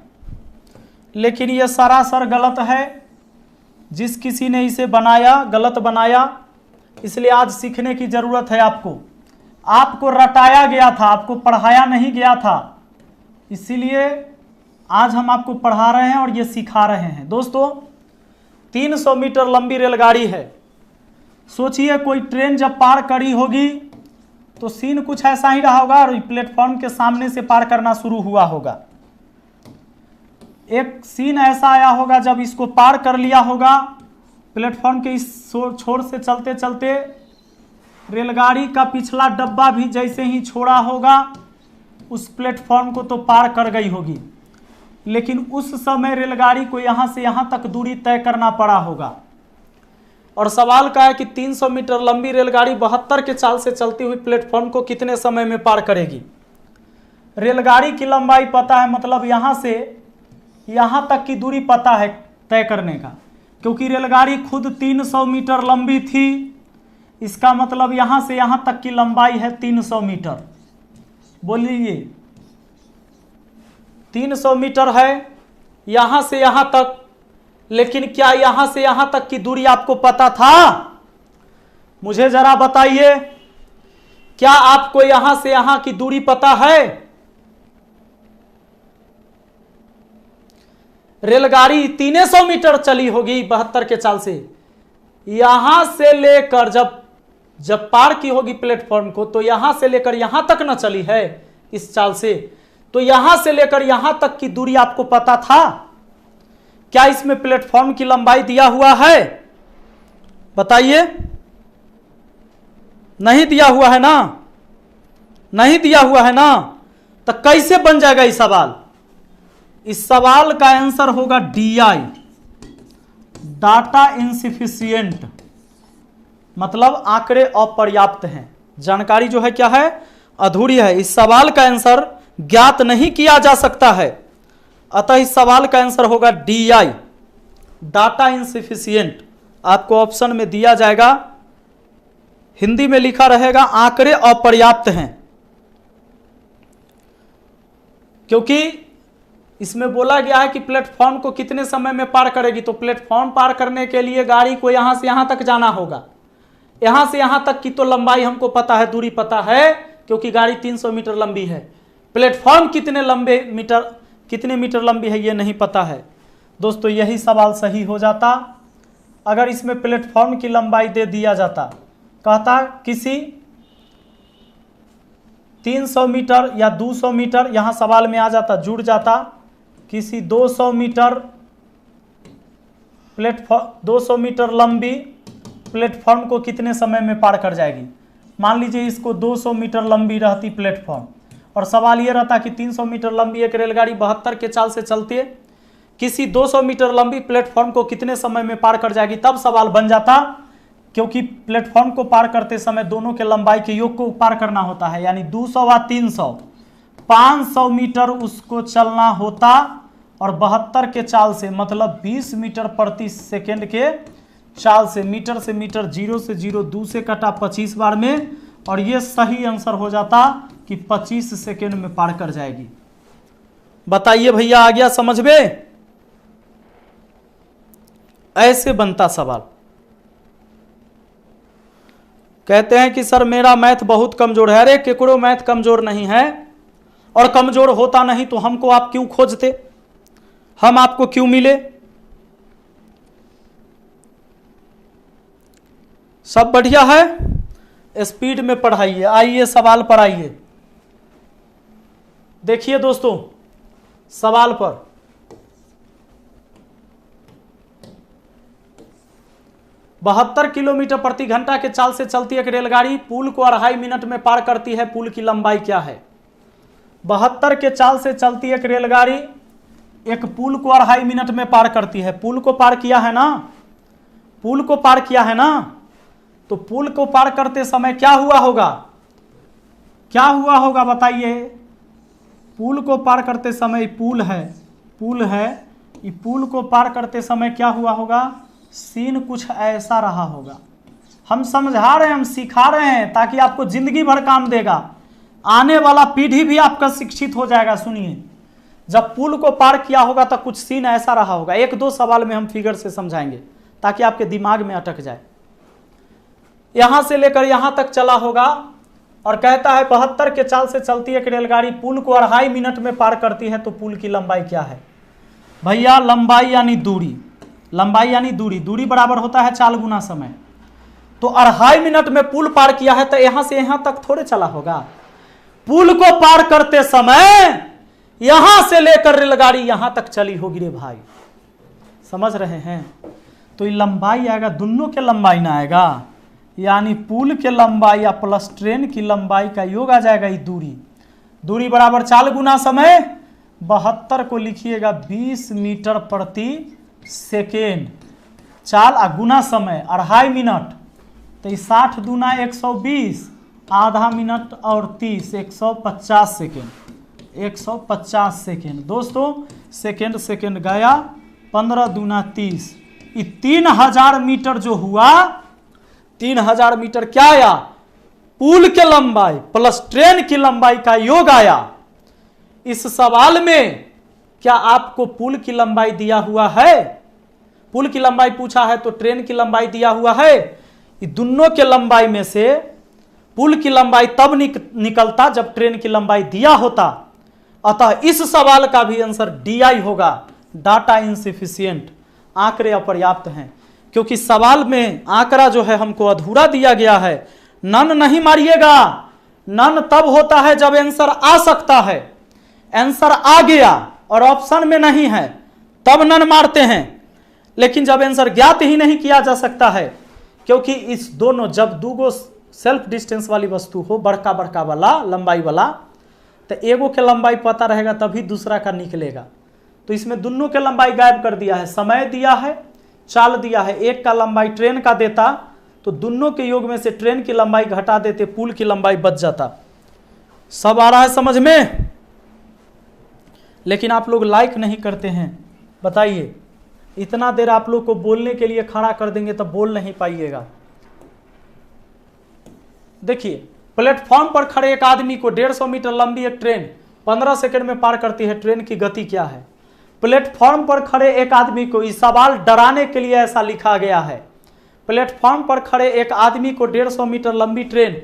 लेकिन यह सरासर गलत है। जिस किसी ने इसे बनाया गलत बनाया, इसलिए आज सीखने की जरूरत है आपको। आपको रटाया गया था, आपको पढ़ाया नहीं गया था, इसीलिए आज हम आपको पढ़ा रहे हैं और ये सिखा रहे हैं। दोस्तों 300 मीटर लंबी रेलगाड़ी है। सोचिए कोई ट्रेन जब पार करी होगी तो सीन कुछ ऐसा ही रहा होगा, और प्लेटफॉर्म के सामने से पार करना शुरू हुआ होगा। एक सीन ऐसा आया होगा जब इसको पार कर लिया होगा, प्लेटफॉर्म के इस छोर से चलते चलते रेलगाड़ी का पिछला डब्बा भी जैसे ही छोड़ा होगा, उस प्लेटफॉर्म को तो पार कर गई होगी, लेकिन उस समय रेलगाड़ी को यहाँ से यहाँ तक दूरी तय करना पड़ा होगा। और सवाल का है कि 300 मीटर लंबी रेलगाड़ी 72 के चाल से चलती हुई प्लेटफॉर्म को कितने समय में पार करेगी। रेलगाड़ी की लंबाई पता है, मतलब यहाँ से यहाँ तक की दूरी पता है तय करने का, क्योंकि रेलगाड़ी खुद 300 मीटर लंबी थी। इसका मतलब यहाँ से यहाँ तक की लंबाई है 300 मीटर। बोलिए 300 मीटर है यहाँ से यहाँ तक, लेकिन क्या यहाँ से यहाँ तक की दूरी आपको पता था? मुझे जरा बताइए, क्या आपको यहाँ से यहाँ की दूरी पता है? रेलगाड़ी 300 मीटर चली होगी 72 के चाल से, यहां से लेकर जब पार की होगी प्लेटफॉर्म को, तो यहां से लेकर यहां तक न चली है इस चाल से, तो यहां से लेकर यहां तक की दूरी आपको पता था? क्या इसमें प्लेटफॉर्म की लंबाई दिया हुआ है? बताइए। नहीं दिया हुआ है ना, नहीं दिया हुआ है ना, तो कैसे बन जाएगा इस सवाल? इस सवाल का आंसर होगा DI, डाटा इनसफिशिएंट, मतलब आंकड़े अपर्याप्त हैं, जानकारी जो है क्या है, अधूरी है। इस सवाल का आंसर ज्ञात नहीं किया जा सकता है, अतः इस सवाल का आंसर होगा DI, डाटा इनसफिशिएंट। आपको ऑप्शन में दिया जाएगा, हिंदी में लिखा रहेगा आंकड़े अपर्याप्त हैं, क्योंकि इसमें बोला गया है कि प्लेटफॉर्म को कितने समय में पार करेगी। तो प्लेटफॉर्म पार करने के लिए गाड़ी को यहां से यहां तक जाना होगा। यहां से यहां तक की तो लंबाई हमको पता है, दूरी पता है, क्योंकि गाड़ी 300 मीटर लंबी है। प्लेटफॉर्म कितने मीटर लंबी है ये नहीं पता है। दोस्तों यही सवाल सही हो जाता अगर इसमें प्लेटफॉर्म की लंबाई दे दिया जाता। कहता किसी 300 मीटर या 200 मीटर, यहां सवाल में आ जाता, जुड़ जाता, किसी 200 मीटर प्लेटफॉर्म 200 मीटर लंबी प्लेटफॉर्म को कितने समय में पार कर जाएगी। मान लीजिए इसको 200 मीटर लंबी रहती प्लेटफॉर्म, और सवाल ये रहता कि 300 मीटर लंबी एक रेलगाड़ी 72 के चाल से चलती है, किसी 200 मीटर लंबी प्लेटफॉर्म को कितने समय में पार कर जाएगी। तब सवाल बन जाता, क्योंकि प्लेटफॉर्म को पार करते समय दोनों के लंबाई के योग को पार करना होता है, यानी 200 व 300 500 मीटर उसको चलना होता, और 72 के चाल से मतलब 20 मीटर प्रति सेकेंड के चाल से मीटर 0 से 0 2 से कटा 25 बार में, और ये सही आंसर हो जाता कि 25 सेकेंड में पार कर जाएगी। बताइए भैया, आ गया समझ में? ऐसे बनता सवाल। कहते हैं कि सर मेरा मैथ बहुत कमजोर है। अरे केकरो मैथ कमजोर नहीं है, और कमजोर होता नहीं तो हमको आप क्यों खोजते, हम आपको क्यों मिले? सब बढ़िया है, स्पीड में पढ़ाइए। आइए सवाल पर आइए। देखिए दोस्तों सवाल पर, बहत्तर किलोमीटर प्रति घंटा के चाल से चलती एक रेलगाड़ी पुल को 2.5 मिनट में पार करती है, पुल की लंबाई क्या है? 72 के चाल से चलती एक रेलगाड़ी एक पुल को 2.5 मिनट में पार करती है। पुल को पार किया है ना, पुल को पार किया है ना, तो पुल को पार करते समय क्या हुआ होगा? क्या हुआ होगा बताइए? पुल को पार करते समय, पुल है, पुल है, ये पुल को पार करते समय क्या हुआ होगा? सीन कुछ ऐसा रहा होगा। हम समझा रहे हैं, हम सिखा रहे हैं ताकि आपको जिंदगी भर काम देगा, आने वाला पीढ़ी भी आपका शिक्षित हो जाएगा। सुनिए, जब पुल को पार किया होगा तो कुछ सीन ऐसा रहा होगा। 1-2 सवाल में हम फिगर से समझाएंगे ताकि आपके दिमाग में अटक जाए। यहां से लेकर यहां तक चला होगा और कहता है 72 के चाल से चलती एक रेलगाड़ी पुल को 2.5 मिनट में पार करती है, तो पुल की लंबाई क्या है? भैया लंबाई यानी दूरी, लंबाई यानी दूरी, दूरी बराबर होता है चाल गुना समय। तो 2.5 मिनट में पुल पार किया है तो यहां से यहां तक थोड़े चला होगा। पुल को पार करते समय यहां से लेकर रेलगाड़ी यहां तक चली होगी रे भाई, समझ रहे हैं? तो ये लंबाई आएगा, दोनों के लंबाई ना आएगा, यानी पुल के लंबाई या प्लस ट्रेन की लंबाई का योग आ जाएगा ये दूरी। दूरी बराबर चाल गुना समय, 72 को लिखिएगा 20 मीटर प्रति सेकेंड, चाल गुना समय 2.5 मिनट, तो 60 दूना 120, आधा मिनट और 30, 150 सेकेंड, 150 सेकेंड। दोस्तों सेकेंड सेकेंड गया, 15 दूना 30, ये 3000 मीटर जो हुआ, 3000 मीटर क्या आया? पुल के लंबाई प्लस ट्रेन की लंबाई का योग आया। इस सवाल में क्या आपको पुल की लंबाई दिया हुआ है? पुल की लंबाई पूछा है तो ट्रेन की लंबाई दिया हुआ है। ये दोनों के लंबाई में से पुल की लंबाई तब निकलता जब ट्रेन की लंबाई दिया होता। अतः इस सवाल का भी आंसर DI होगा, डाटा इनसफिशिएंट, आंकड़े अपर्याप्त हैं, क्योंकि सवाल में आंकड़ा जो है हमको अधूरा दिया गया है। नन नहीं मारिएगा, नन तब होता है जब आंसर आ सकता है, आंसर आ गया और ऑप्शन में नहीं है तब नन मारते हैं, लेकिन जब आंसर ज्ञात ही नहीं किया जा सकता है, क्योंकि इस दोनों जब दूगो सेल्फ डिस्टेंस वाली वस्तु हो, बड़का बड़का वाला लंबाई वाला, तो एगो के लंबाई पता रहेगा तभी दूसरा का निकलेगा। तो इसमें दोनों के लंबाई गायब कर दिया है, समय दिया है, चाल दिया है, एक का लंबाई ट्रेन का देता तो दोनों के योग में से ट्रेन की लंबाई घटा देते, पुल की लंबाई बच जाता। सब आ रहा है समझ में? लेकिन आप लोग लाइक नहीं करते हैं, बताइए, इतना देर आप लोग को बोलने के लिए खड़ा कर देंगे तो बोल नहीं पाइएगा। देखिए, प्लेटफॉर्म पर खड़े एक आदमी को 150 मीटर लंबी एक ट्रेन 15 सेकंड में पार करती है, ट्रेन की गति क्या है? प्लेटफॉर्म पर खड़े एक आदमी को, इस सवाल डराने के लिए ऐसा लिखा गया है, प्लेटफॉर्म पर खड़े एक आदमी को 150 मीटर लंबी ट्रेन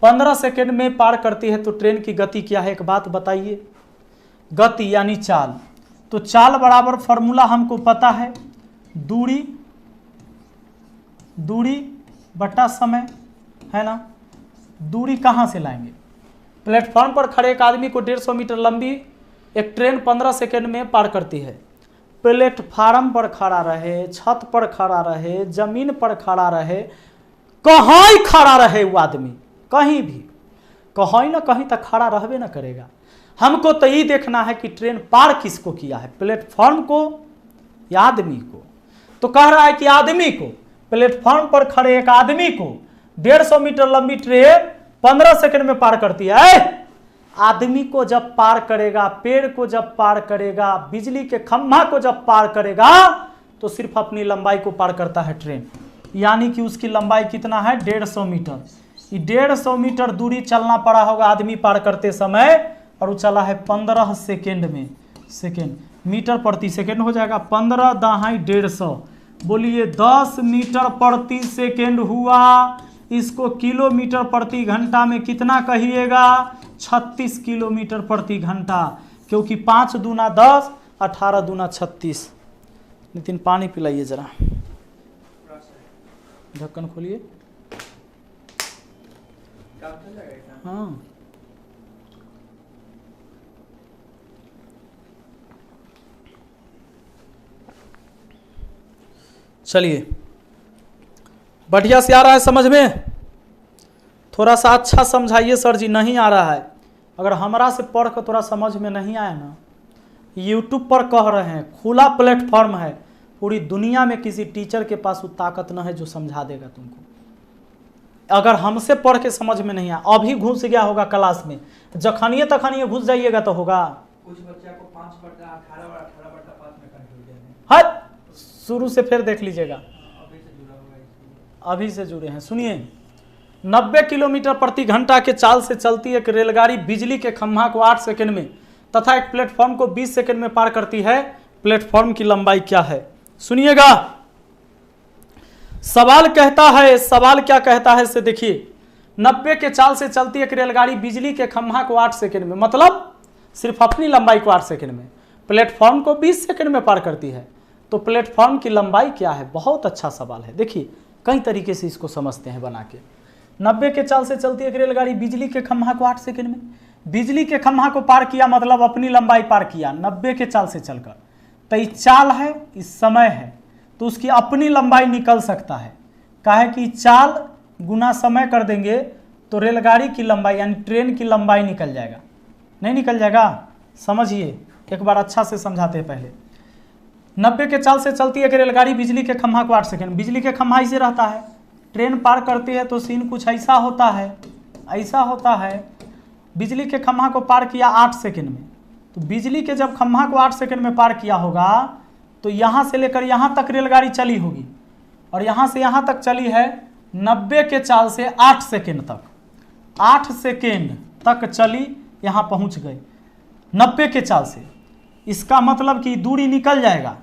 15 सेकंड में पार करती है, तो ट्रेन की गति क्या है? एक बात बताइए, गति यानी चाल। तो चाल बराबर फॉर्मूला हमको पता है, दूरी, दूरी बटा समय, है ना? दूरी कहाँ से लाएंगे? प्लेटफॉर्म पर खड़े एक आदमी को 150 मीटर लंबी एक ट्रेन 15 सेकंड में पार करती है। प्लेटफार्म पर खड़ा रहे, छत पर खड़ा रहे, जमीन पर खड़ा रहे, कहाँ ही खड़ा रहे वो आदमी, कहीं भी, कहीं ना कहीं तक खड़ा रहबे ना करेगा। हमको तो ये देखना है कि ट्रेन पार किसको किया है, प्लेटफॉर्म को या आदमी को। तो कह रहा है कि आदमी को, प्लेटफॉर्म पर खड़े एक आदमी को 150 मीटर लंबी ट्रेन 15 सेकंड में पार करती है। आदमी को जब पार करेगा, पेड़ को जब पार करेगा, बिजली के खंभा को जब पार करेगा, तो सिर्फ अपनी लंबाई को पार करता है ट्रेन, यानी कि उसकी लंबाई कितना है? 150 मीटर। ये 150 मीटर दूरी चलना पड़ा होगा आदमी पार करते समय, और वो चला है 15 सेकेंड में, सेकेंड मीटर प्रति सेकेंड हो जाएगा, 15 दहाई 150, बोलिए 10 मीटर प्रति सेकेंड हुआ। इसको किलोमीटर प्रति घंटा में कितना कहिएगा? 36 किलोमीटर प्रति घंटा, क्योंकि 5 दूना 10, 18 दूना 36। नितिन पानी पिलाइए जरा, ढक्कन खोलिए। हाँ चलिए, बढ़िया से आ रहा है समझ में? थोड़ा सा अच्छा समझाइए सर जी, नहीं आ रहा है। अगर हमरा से पढ़ कर थोड़ा समझ में नहीं आया ना, यूट्यूब पर कह रहे हैं, खुला प्लेटफॉर्म है, पूरी दुनिया में किसी टीचर के पास वो ताकत न है जो समझा देगा तुमको। अगर हमसे पढ़ के समझ में नहीं आया, अभी घुस गया होगा क्लास में, जखनिए तखनिए घुस जाइएगा तो होगा। कुछ बच्चा को 5/18/18/5 में कंफ्यूजन है। शुरू से फिर देख लीजिएगा, अभी से जुड़े हैं। सुनिए, 90 किलोमीटर प्रति घंटा के चाल से चलती एक रेलगाड़ी बिजली के खंभा को 8 सेकंड में तथा एक प्लेटफॉर्म को 20 सेकंड में पार करती है। प्लेटफॉर्म की लंबाई क्या है? सुनिएगा, सवाल कहता है, सवाल क्या कहता है इसे देखिए। 90 के चाल से चलती एक रेलगाड़ी बिजली के खंभा को 8 सेकंड में, मतलब सिर्फ अपनी लंबाई को 8 सेकंड में, प्लेटफॉर्म को 20 सेकंड में पार करती है, तो प्लेटफॉर्म की लंबाई क्या है? बहुत अच्छा सवाल है। देखिए कई तरीके से इसको समझते हैं बना के। 90 के चाल से चलती एक रेलगाड़ी बिजली के खंभा को 8 सेकंड में, बिजली के खंभा को पार किया मतलब अपनी लंबाई पार किया 90 के चाल से चलकर। तो ये चाल है, इस समय है, तो उसकी अपनी लंबाई निकल सकता है। काहे कि चाल गुना समय कर देंगे तो रेलगाड़ी की लंबाई यानी ट्रेन की लंबाई निकल जाएगा। नहीं निकल जाएगा? समझिए, एक बार अच्छा से समझाते हैं। पहले 90 के चाल से चलती है कि रेलगाड़ी बिजली के खंभा को 8 सेकंड, बिजली के खंभा ऐसे रहता है, ट्रेन पार करती है तो सीन कुछ ऐसा होता है, ऐसा होता है। बिजली के खंभा को पार किया 8 सेकंड में, तो बिजली के जब खंभा को 8 सेकंड में पार किया होगा तो यहाँ से लेकर यहाँ तक रेलगाड़ी चली होगी, और यहाँ से यहाँ तक चली है 90 के चाल से 8 सेकंड तक। 8 सेकंड तक चली, यहाँ पहुँच गई 90 के चाल से। इसका मतलब कि दूरी निकल जाएगा।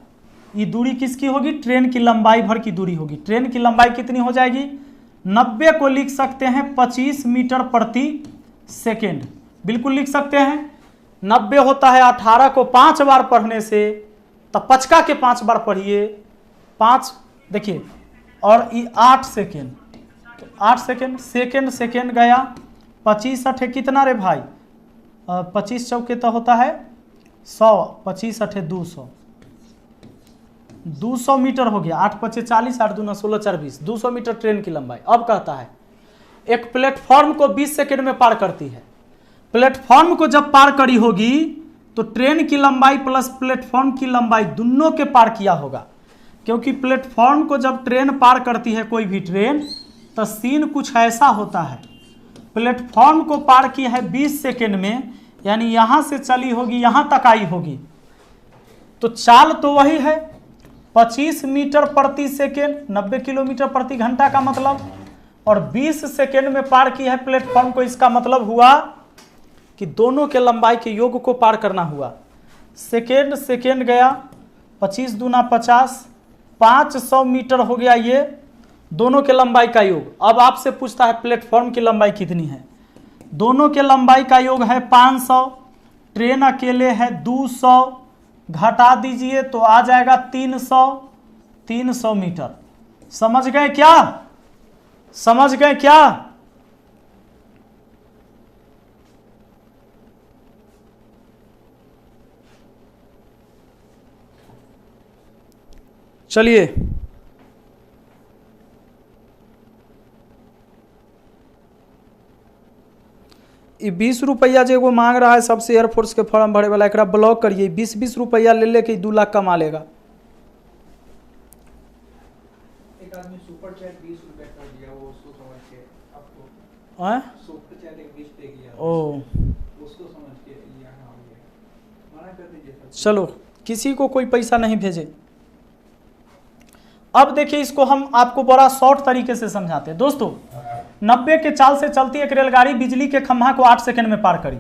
ये दूरी किसकी होगी? ट्रेन की लंबाई भर की दूरी होगी। ट्रेन की लंबाई कितनी हो जाएगी? 90 को लिख सकते हैं 25 मीटर प्रति सेकेंड, बिल्कुल लिख सकते हैं। 90 होता है 18 को 5 बार पढ़ने से, तब पचका के 5 बार पढ़िए, 5 देखिए, और ये 8 सेकेंड, तो 8 सेकेंड, सेकेंड सेकेंड गया 25 अठे कितना रे भाई? 25 चौके तो होता है 100, 25 अठे 200, 200 मीटर हो गया। 8 पचे 40, 8 दूना 16, 4 20, 200 मीटर ट्रेन की लंबाई। अब कहता है एक प्लेटफॉर्म को 20 सेकंड में पार करती है। प्लेटफॉर्म को जब पार करी होगी तो ट्रेन की लंबाई प्लस प्लेटफॉर्म की लंबाई दोनों के पार किया होगा, क्योंकि प्लेटफॉर्म को जब ट्रेन पार करती है कोई भी ट्रेन, तो सीन कुछ ऐसा होता है। प्लेटफॉर्म को पार की है 20 सेकंड में, यानी यहां से चली होगी यहां तक आई होगी, तो चाल तो वही है 25 मीटर प्रति सेकेंड, 90 किलोमीटर प्रति घंटा का मतलब, और 20 सेकेंड में पार की है प्लेटफॉर्म को। इसका मतलब हुआ कि दोनों के लंबाई के योग को पार करना हुआ। सेकेंड सेकेंड गया, 25 दूना 50, 500 मीटर हो गया ये दोनों के लंबाई का योग। अब आपसे पूछता है प्लेटफॉर्म की लंबाई कितनी है? दोनों के लंबाई का योग है 500, ट्रेन अकेले है 200, घटा दीजिए तो आ जाएगा 300 मीटर। समझ गए क्या? समझ गए क्या? चलिए, ये 20 रुपया जो वो मांग रहा है सबसे एयरफोर्स के फॉर्म भरे वाला, एक ब्लॉक करिए। 20-20 रुपया ले लेके 2 लाख कमा लेगा। एक आदमी सुपर चैट 20 रुपए कर दिया, वो उसको समझ के आपको सुपर चैट एक 20 पे किया, ओ उसको समझ के यहाँ आ गया, मना कर दीजिए। चलो, किसी को कोई पैसा नहीं भेजे। अब देखिए, इसको हम आपको बड़ा शॉर्ट तरीके से समझाते हैं दोस्तों। 90 के चाल से चलती एक रेलगाड़ी बिजली के खंभा को 8 सेकंड में पार करी,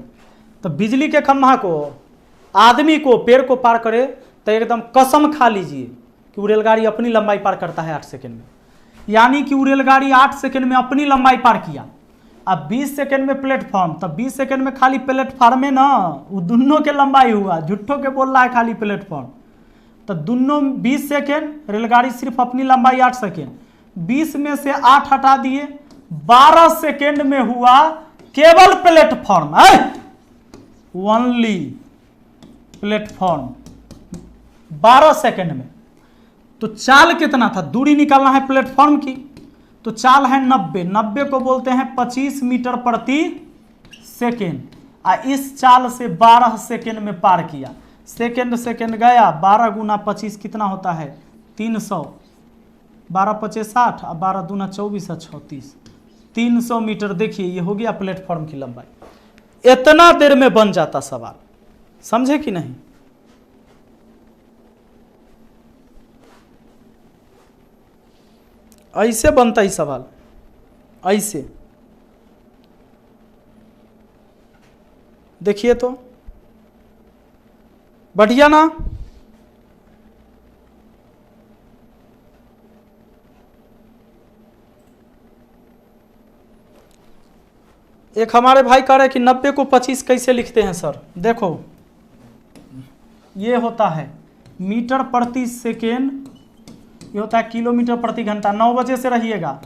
तो बिजली के खंभा को, आदमी को, पेड़ को पार करे तो एकदम कसम खा लीजिए कि वो रेलगाड़ी अपनी लंबाई पार करता है 8 सेकंड में। यानी कि वो रेलगाड़ी 8 सेकंड में अपनी लंबाई पार किया। अब 20 सेकंड में प्लेटफॉर्म, तब 20 सेकंड में खाली प्लेटफॉर्म में ना, वो दोनों के लंबाई हुआ। झूठों के बोल रहा है खाली प्लेटफॉर्म, तो दोनों 20 सेकेंड, रेलगाड़ी सिर्फ अपनी लंबाई 8 सेकेंड, 20 में से 8 हटा दिए 12 सेकेंड में हुआ केवल प्लेटफॉर्म, ओनली प्लेटफॉर्म 12 सेकेंड में। तो चाल कितना था, दूरी निकालना है प्लेटफॉर्म की, तो चाल है 90, 90 को बोलते हैं 25 मीटर प्रति सेकेंड। इस चाल से 12 सेकेंड में पार किया, सेकेंड गया, 12 गुना 25 कितना होता है 300, 12 पचे 60 और 12 दूना 24 और 36, 300 मीटर। देखिए ये हो गया प्लेटफॉर्म की लंबाई। इतना देर में बन जाता सवाल, समझे कि नहीं? ऐसे बनता ही सवाल, ऐसे देखिए तो बढ़िया ना। एक हमारे भाई कह रहे कि 90 को 25 कैसे लिखते हैं सर? देखो ये होता है मीटर प्रति सेकेंड, ये होता है किलोमीटर प्रति घंटा। 9 बजे से रहिएगा,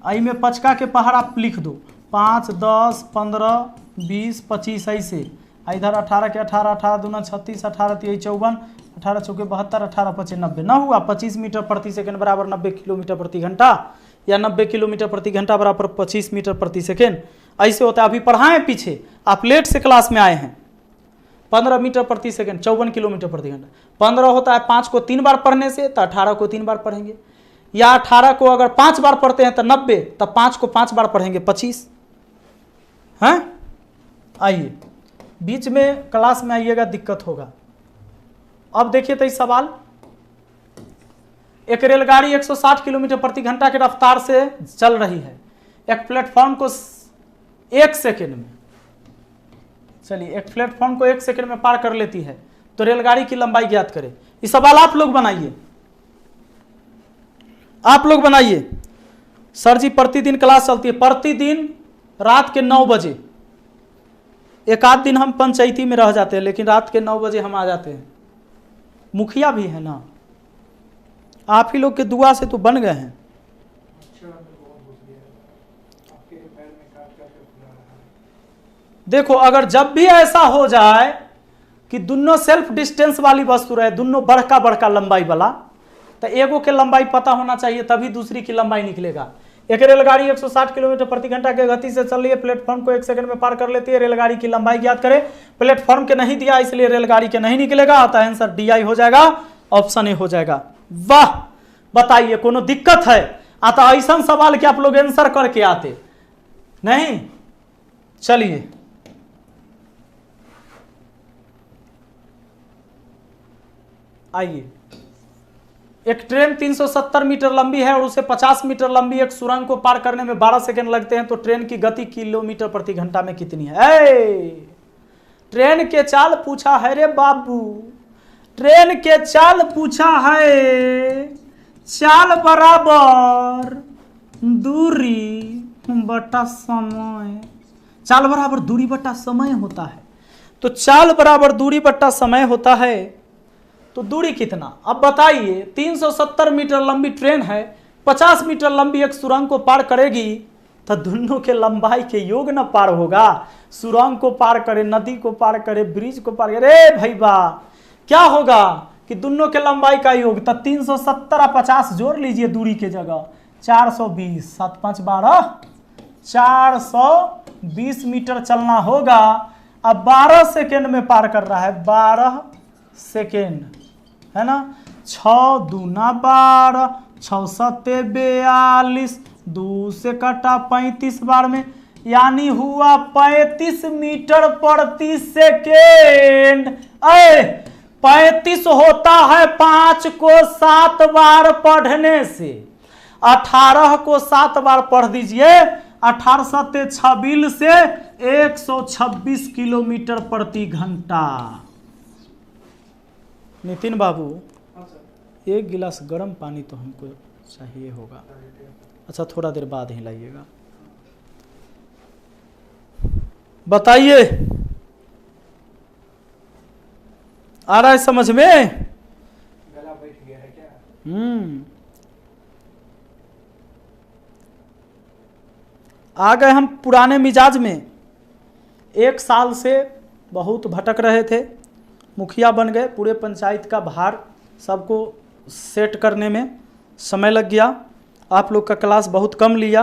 आई में पचका के पहाड़ आप लिख दो, 5 10 15 20 25 ऐसे। इधर 18 के 18, 18 दूना 36, 18 3 54, 18 चौके 72, 18 पचे 90, ना हुआ 25 मीटर प्रति सेकेंड बराबर 90 किलोमीटर प्रति घंटा, या 90 किलोमीटर प्रति घंटा बराबर 25 मीटर प्रति सेकेंड। ऐसे होता है। अभी पढ़ाएं पीछे, आप लेट से क्लास में आए हैं। 15 मीटर प्रति सेकेंड 54 किलोमीटर प्रति घंटा। 15 होता है 5 को 3 बार पढ़ने से, तो 18 को 3 बार पढ़ेंगे, या 18 को अगर 5 बार पढ़ते हैं तो 90, तब 5 को 5 बार पढ़ेंगे 25 हैं। आइए बीच में क्लास में आइएगा, दिक्कत होगा। अब देखिए तो इस सवाल, एक रेलगाड़ी 160 किलोमीटर प्रति घंटा की रफ्तार से चल रही है, एक प्लेटफॉर्म को 1 सेकेंड में, चलिए एक प्लेटफॉर्म को 1 सेकेंड में पार कर लेती है, तो रेलगाड़ी की लंबाई ज्ञात करें। ये सवाल आप लोग बनाइए, आप लोग बनाइए। सर जी प्रतिदिन क्लास चलती है, प्रतिदिन रात के 9 बजे। एक आध दिन हम पंचायती में रह जाते हैं, लेकिन रात के 9 बजे हम आ जाते हैं। मुखिया भी है ना, आप ही लोग के दुआ से तो बन गए हैं। देखो अगर जब भी ऐसा हो जाए कि दोनों सेल्फ डिस्टेंस वाली वस्तु रहे, दोनों बड़का बड़का लंबाई वाला, तो एगो के लंबाई पता होना चाहिए, तभी दूसरी की लंबाई निकलेगा। एक रेलगाड़ी 160 किलोमीटर प्रति घंटा के गति से चल रही है, प्लेटफॉर्म को 1 सेकंड में पार कर लेती है, रेलगाड़ी की लंबाई ज्ञात करें। प्लेटफॉर्म के नहीं दिया इसलिए रेलगाड़ी के नहीं निकलेगा, आता आंसर DI हो जाएगा, ऑप्शन ए हो जाएगा। वाह बताइए कोनो दिक्कत है? आता ऐसा सवाल कि आप लोग आंसर करके आते नहीं। चलिए आइए, एक ट्रेन 370 मीटर लंबी है और उसे 50 मीटर लंबी एक सुरंग को पार करने में 12 सेकंड लगते हैं, तो ट्रेन की गति किलोमीटर प्रति घंटा में कितनी है? ट्रेन के चाल पूछा है रे बाबू, ट्रेन के चाल पूछा है। चाल बराबर दूरी बटा समय, चाल बराबर दूरी बटा समय होता है। तो चाल बराबर दूरी बटा समय होता है, तो दूरी कितना? अब बताइए 370 मीटर लंबी ट्रेन है, 50 मीटर लंबी एक सुरंग को पार करेगी, तो दोनों के लंबाई के योग न पार होगा। सुरंग को पार करे, नदी को पार करे, ब्रिज को पार करे, अरे भाई बा क्या होगा कि दोनों के लंबाई का योग, तो 370 और 50 जोड़ लीजिए दूरी के जगह, 420, 7 5 12, 420 मीटर चलना होगा। अब 12 सेकेंड में पार कर रहा है, 12 सेकेंड है ना। 6 दूना 12, 6 सत्ते 42, 2 से कटा 35 बार में, यानी हुआ 35 मीटर प्रति सेकेंड। 35 होता है 5 को 7 बार पढ़ने से, 18 को 7 बार पढ़ दीजिए, 18 सत्ते 26 से 126 किलोमीटर प्रति घंटा। नितिन बाबू, एक गिलास गर्म पानी तो हमको चाहिए होगा। अच्छा थोड़ा देर बाद ही लाइएगा। बताइए आ रहा है समझ में? गला बैठ गया है क्या? आ गए हम पुराने मिजाज में। 1 साल से बहुत भटक रहे थे, मुखिया बन गए, पूरे पंचायत का भार सबको सेट करने में समय लग गया। आप लोग का क्लास बहुत कम लिया,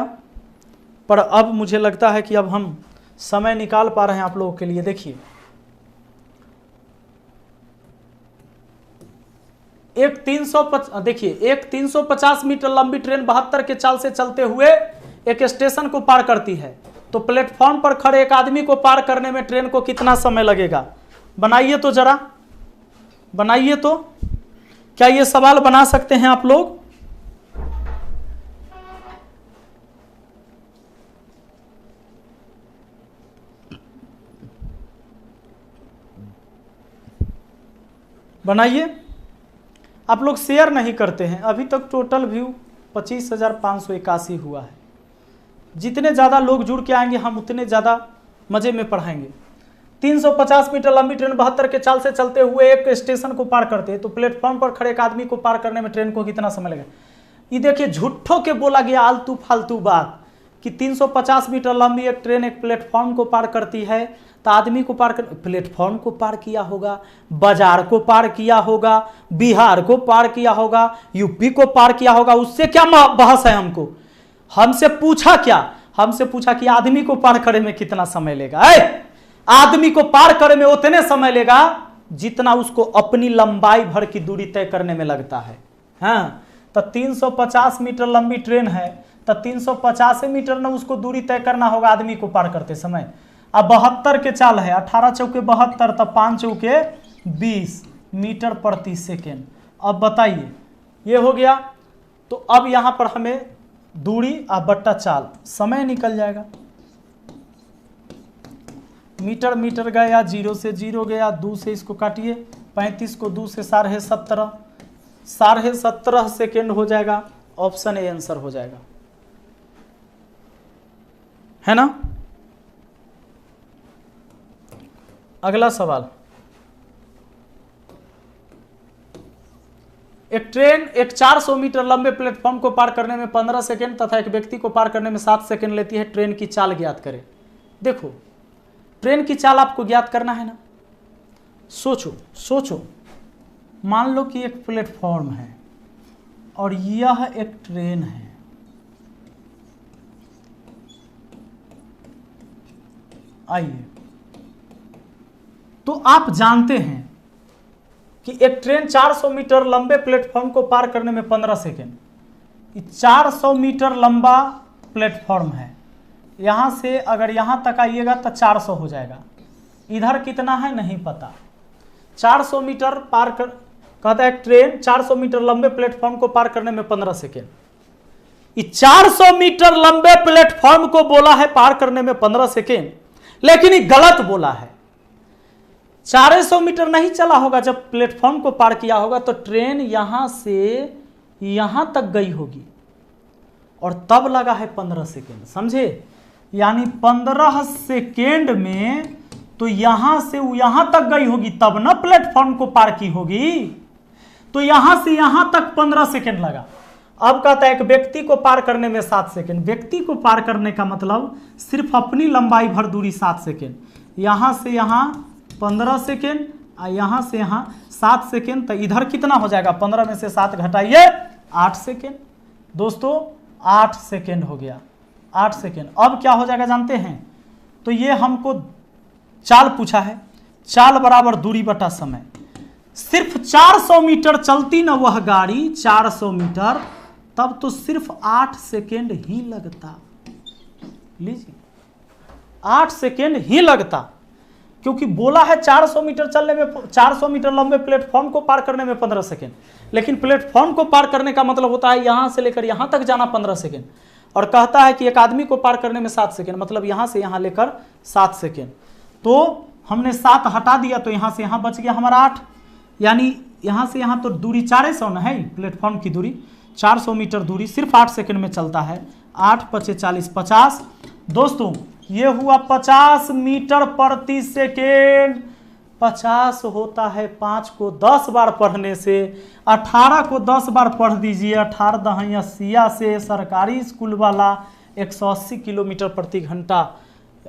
पर अब मुझे लगता है कि अब हम समय निकाल पा रहे हैं आप लोगों के लिए। देखिए, एक 350 मीटर लंबी ट्रेन 72 के चाल से चलते हुए एक स्टेशन को पार करती है, तो प्लेटफॉर्म पर खड़े एक आदमी को पार करने में ट्रेन को कितना समय लगेगा? बनाइए तो जरा, बनाइए तो। क्या ये सवाल बना सकते हैं आप लोग? बनाइए। आप लोग शेयर नहीं करते हैं। अभी तक टोटल व्यू 25,581 हुआ है। जितने ज़्यादा लोग जुड़ के आएंगे हम उतने ज़्यादा मज़े में पढ़ाएंगे। 350 मीटर लंबी ट्रेन 72 के चाल से चलते हुए एक स्टेशन को पार करते हैं, तो प्लेटफॉर्म पर खड़े एक आदमी को पार करने में ट्रेन को कितना समय लगेगा? ये देखिए, झूठों के बोला गया आलतू फालतू बात कि 350 मीटर लंबी एक ट्रेन एक प्लेटफॉर्म को पार करती है, तो आदमी को पार कर, प्लेटफॉर्म को पार किया होगा, बाजार को पार किया होगा, बिहार को पार किया होगा, यूपी को पार किया होगा। उससे क्या बहस है? हमसे पूछा क्या? हमसे पूछा कि आदमी को पार करने में कितना समय लेगा। आदमी को पार करने में उतने समय लेगा जितना उसको अपनी लंबाई भर की दूरी तय करने में लगता है। हाँ, तो 350 मीटर लंबी ट्रेन है, तो 350 मीटर ना उसको दूरी तय करना होगा आदमी को पार करते समय। अब 72 के चाल है, 18 चौके 72, तब 5 चौके 20 मीटर प्रति सेकेंड। अब बताइए, ये हो गया। तो अब यहां पर हमें दूरी और बट्टा चाल समय निकल जाएगा। मीटर मीटर गया, 0 से 0 गया, 2 से इसको काटिए, 35 को 2 से 17.5, 17.5 सेकेंड हो जाएगा। ऑप्शन ए आंसर हो जाएगा, है ना। अगला सवाल, एक ट्रेन एक 400 मीटर लंबे प्लेटफॉर्म को पार करने में 15 सेकेंड तथा एक व्यक्ति को पार करने में 7 सेकेंड लेती है। ट्रेन की चाल ज्ञात करें। देखो, ट्रेन की चाल आपको ज्ञात करना है ना। सोचो, मान लो कि एक प्लेटफॉर्म है और यह एक ट्रेन है। आइए, तो आप जानते हैं कि एक ट्रेन 400 मीटर लंबे प्लेटफॉर्म को पार करने में 15 सेकेंड। 400 मीटर लंबा प्लेटफॉर्म है, यहां से अगर यहां तक आइएगा तो 400 हो जाएगा। इधर कितना है नहीं पता। 400 मीटर पार कर, कहता है एक ट्रेन 400 मीटर लंबे प्लेटफॉर्म को पार करने में 15 सेकेंड। 400 मीटर लंबे प्लेटफॉर्म को बोला है पार करने में 15 सेकेंड, लेकिन ये गलत बोला है। 400 मीटर नहीं चला होगा। जब प्लेटफॉर्म को पार किया होगा तो ट्रेन यहां से यहां तक गई होगी और तब लगा है 15 सेकेंड, समझे। यानी 15 सेकेंड में तो यहां से यहां तक गई होगी, तब ना प्लेटफॉर्म को पार की होगी। तो यहां से यहां तक 15 सेकेंड लगा। अब कहता है एक व्यक्ति को पार करने में 7 सेकेंड। व्यक्ति को पार करने का मतलब सिर्फ अपनी लंबाई भर दूरी 7 सेकेंड। यहां से यहां 15 सेकेंड और यहां से यहां 7 सेकेंड। तो इधर कितना हो जाएगा? 15 में से 7 घटाइए, 8 सेकेंड। दोस्तों 8 सेकेंड हो गया, 8 सेकेंड। अब क्या हो जाएगा जानते हैं? तो ये हमको चाल पूछा है, चाल बराबर दूरी बटा समय। सिर्फ 400 मीटर चलती ना वह गाड़ी, 400 मीटर, तब तो सिर्फ 8 सेकेंड ही लगता। लीजिए, 8 सेकेंड ही लगता, क्योंकि बोला है 400 मीटर चलने में, 400 मीटर लंबे प्लेटफॉर्म को पार करने में 15 सेकेंड। लेकिन प्लेटफॉर्म को पार करने का मतलब होता है यहां से लेकर यहां तक जाना 15 सेकेंड, और कहता है कि एक आदमी को पार करने में 7 सेकेंड, मतलब यहां से यहां लेकर 7 सेकेंड। तो हमने 7 हटा दिया तो यहां से यहां बच गया हमारा 8। यानी यहां से यहां तो दूरी 400 ना है, प्लेटफॉर्म की दूरी 400 मीटर दूरी सिर्फ 8 सेकेंड में चलता है। 8 × 5 = 40, 50। दोस्तों ये हुआ 50 मीटर प्रति सेकेंड। 50 होता है 5 को 10 बार पढ़ने से, 18 को 10 बार पढ़ दीजिए। 18 × 10 = 80 से सरकारी स्कूल वाला 180 किलोमीटर प्रति घंटा।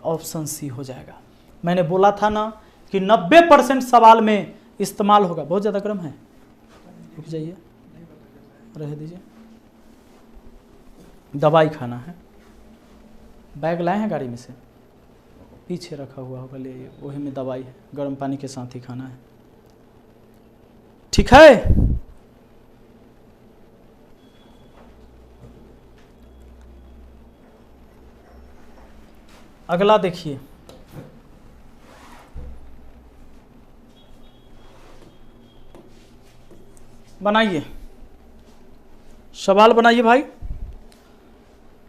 ऑप्शन सी हो जाएगा। मैंने बोला था ना कि 90% सवाल में इस्तेमाल होगा। बहुत ज़्यादा गर्म है, रुक जाइए, रह दीजिए। दवाई खाना है, बैग लाए हैं गाड़ी में से, पीछे रखा हुआ होगा, ले वही में दवाई है, गर्म पानी के साथ ही खाना है, ठीक है। अगला देखिए, बनाइए, सवाल बनाइए भाई।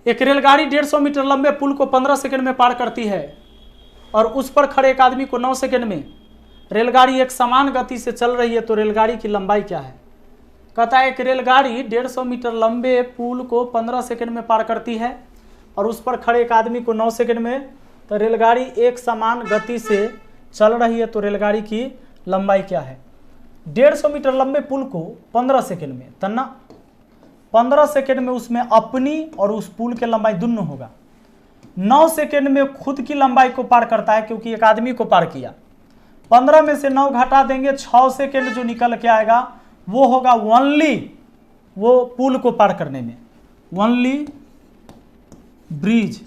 एक रेलगाड़ी 150 मीटर लंबे पुल को 15 सेकंड में पार करती है और उस पर खड़े एक आदमी को 9 सेकंड में। रेलगाड़ी एक समान गति से चल रही है तो रेलगाड़ी की लंबाई क्या है? कहता है एक रेलगाड़ी 150 मीटर लंबे पुल को 15 सेकंड में पार करती है और उस पर खड़े एक आदमी को 9 सेकंड में। तो रेलगाड़ी एक समान गति से चल रही है तो रेलगाड़ी की लंबाई क्या है? 150 मीटर लंबे पुल को 15 सेकंड में, तन्ना 15 सेकंड में उसमें अपनी और उस पुल की लंबाई दोनों होगा। 9 सेकंड में खुद की लंबाई को पार करता है क्योंकि एक आदमी को पार किया। 15 में से 9 घटा देंगे, 6 सेकंड जो निकल के आएगा वो होगा ओनली वो पुल को पार करने में, ओनली ब्रिज,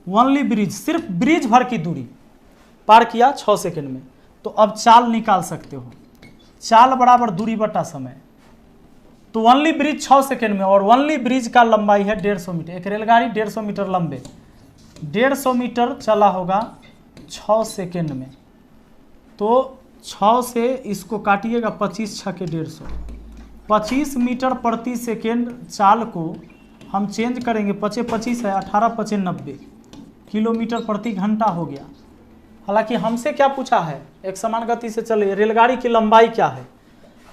ओनली ब्रिज, सिर्फ ब्रिज भर की दूरी पार किया 6 सेकंड में। तो अब चाल निकाल सकते हो, चाल बराबर दूरी बटा समय। तो ओनली ब्रिज 6 सेकंड में और ओनली ब्रिज का लंबाई है 150 मीटर। एक रेलगाड़ी 150 मीटर लंबे 150 मीटर चला होगा 6 सेकंड में। तो 6 से इसको काटिएगा, 25 6 के 150, 25 मीटर प्रति सेकेंड चाल को हम चेंज करेंगे। 25 है, 18 5 90 किलोमीटर प्रति घंटा हो गया। हालांकि हमसे क्या पूछा है? एक समान गति से चले, रेलगाड़ी की लंबाई क्या है?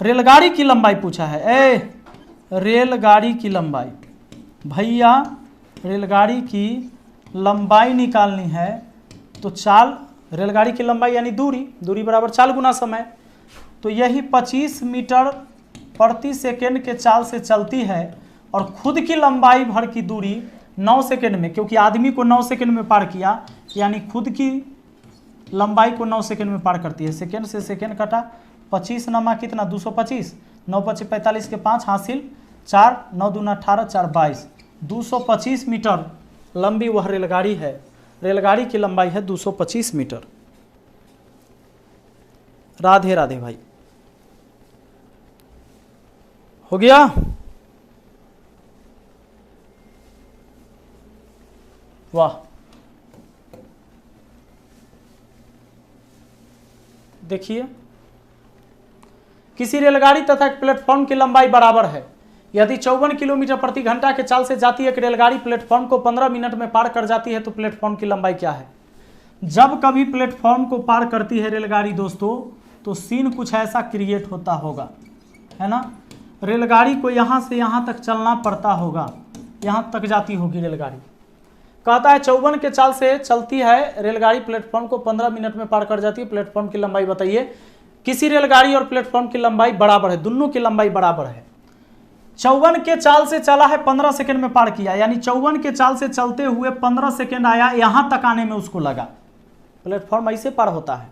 रेलगाड़ी की लंबाई पूछा है। रेलगाड़ी की लंबाई, भैया रेलगाड़ी की लंबाई निकालनी है तो चाल, रेलगाड़ी की लंबाई यानी दूरी, दूरी बराबर चाल गुना समय। तो यही 25 मीटर प्रति सेकेंड के चाल से चलती है और खुद की लंबाई भर की दूरी 9 सेकेंड में, क्योंकि आदमी को 9 सेकेंड में पार किया, यानी खुद की लंबाई को 9 सेकेंड में पार करती है। सेकेंड से सेकेंड कटा, 25 नमा कितना 225, 9 25 45 के 5 हासिल 4, 9 दूना 18 4 22, 225 मीटर लंबी वह रेलगाड़ी है। रेलगाड़ी की लंबाई है 225 मीटर। राधे राधे भाई, हो गया? वाह, देखिए, किसी रेलगाड़ी तथा एक प्लेटफॉर्म की लंबाई बराबर है। यदि 54 किलोमीटर प्रति घंटा के चाल से जाती है एक रेलगाड़ी प्लेटफॉर्म को 15 मिनट में पार कर जाती है तो प्लेटफॉर्म की लंबाई क्या है? जब कभी प्लेटफॉर्म को पार करती है रेलगाड़ी दोस्तों तो सीन कुछ ऐसा क्रिएट होता होगा, है ना। रेलगाड़ी को यहाँ से यहाँ तक चलना पड़ता होगा, यहाँ तक जाती होगी रेलगाड़ी। कहता है 54 के चाल से चलती है रेलगाड़ी, प्लेटफॉर्म को 15 मिनट में पार कर जाती है, प्लेटफॉर्म की लंबाई बताइए। किसी रेलगाड़ी और प्लेटफॉर्म की लंबाई बराबर है, दोनों की लंबाई बराबर है। 54 के चाल से चला है, 15 सेकंड में पार किया, यानी 54 के चाल से चलते हुए 15 सेकंड आया, यहां तक आने में उसको लगा। प्लेटफॉर्म ऐसे पार होता है।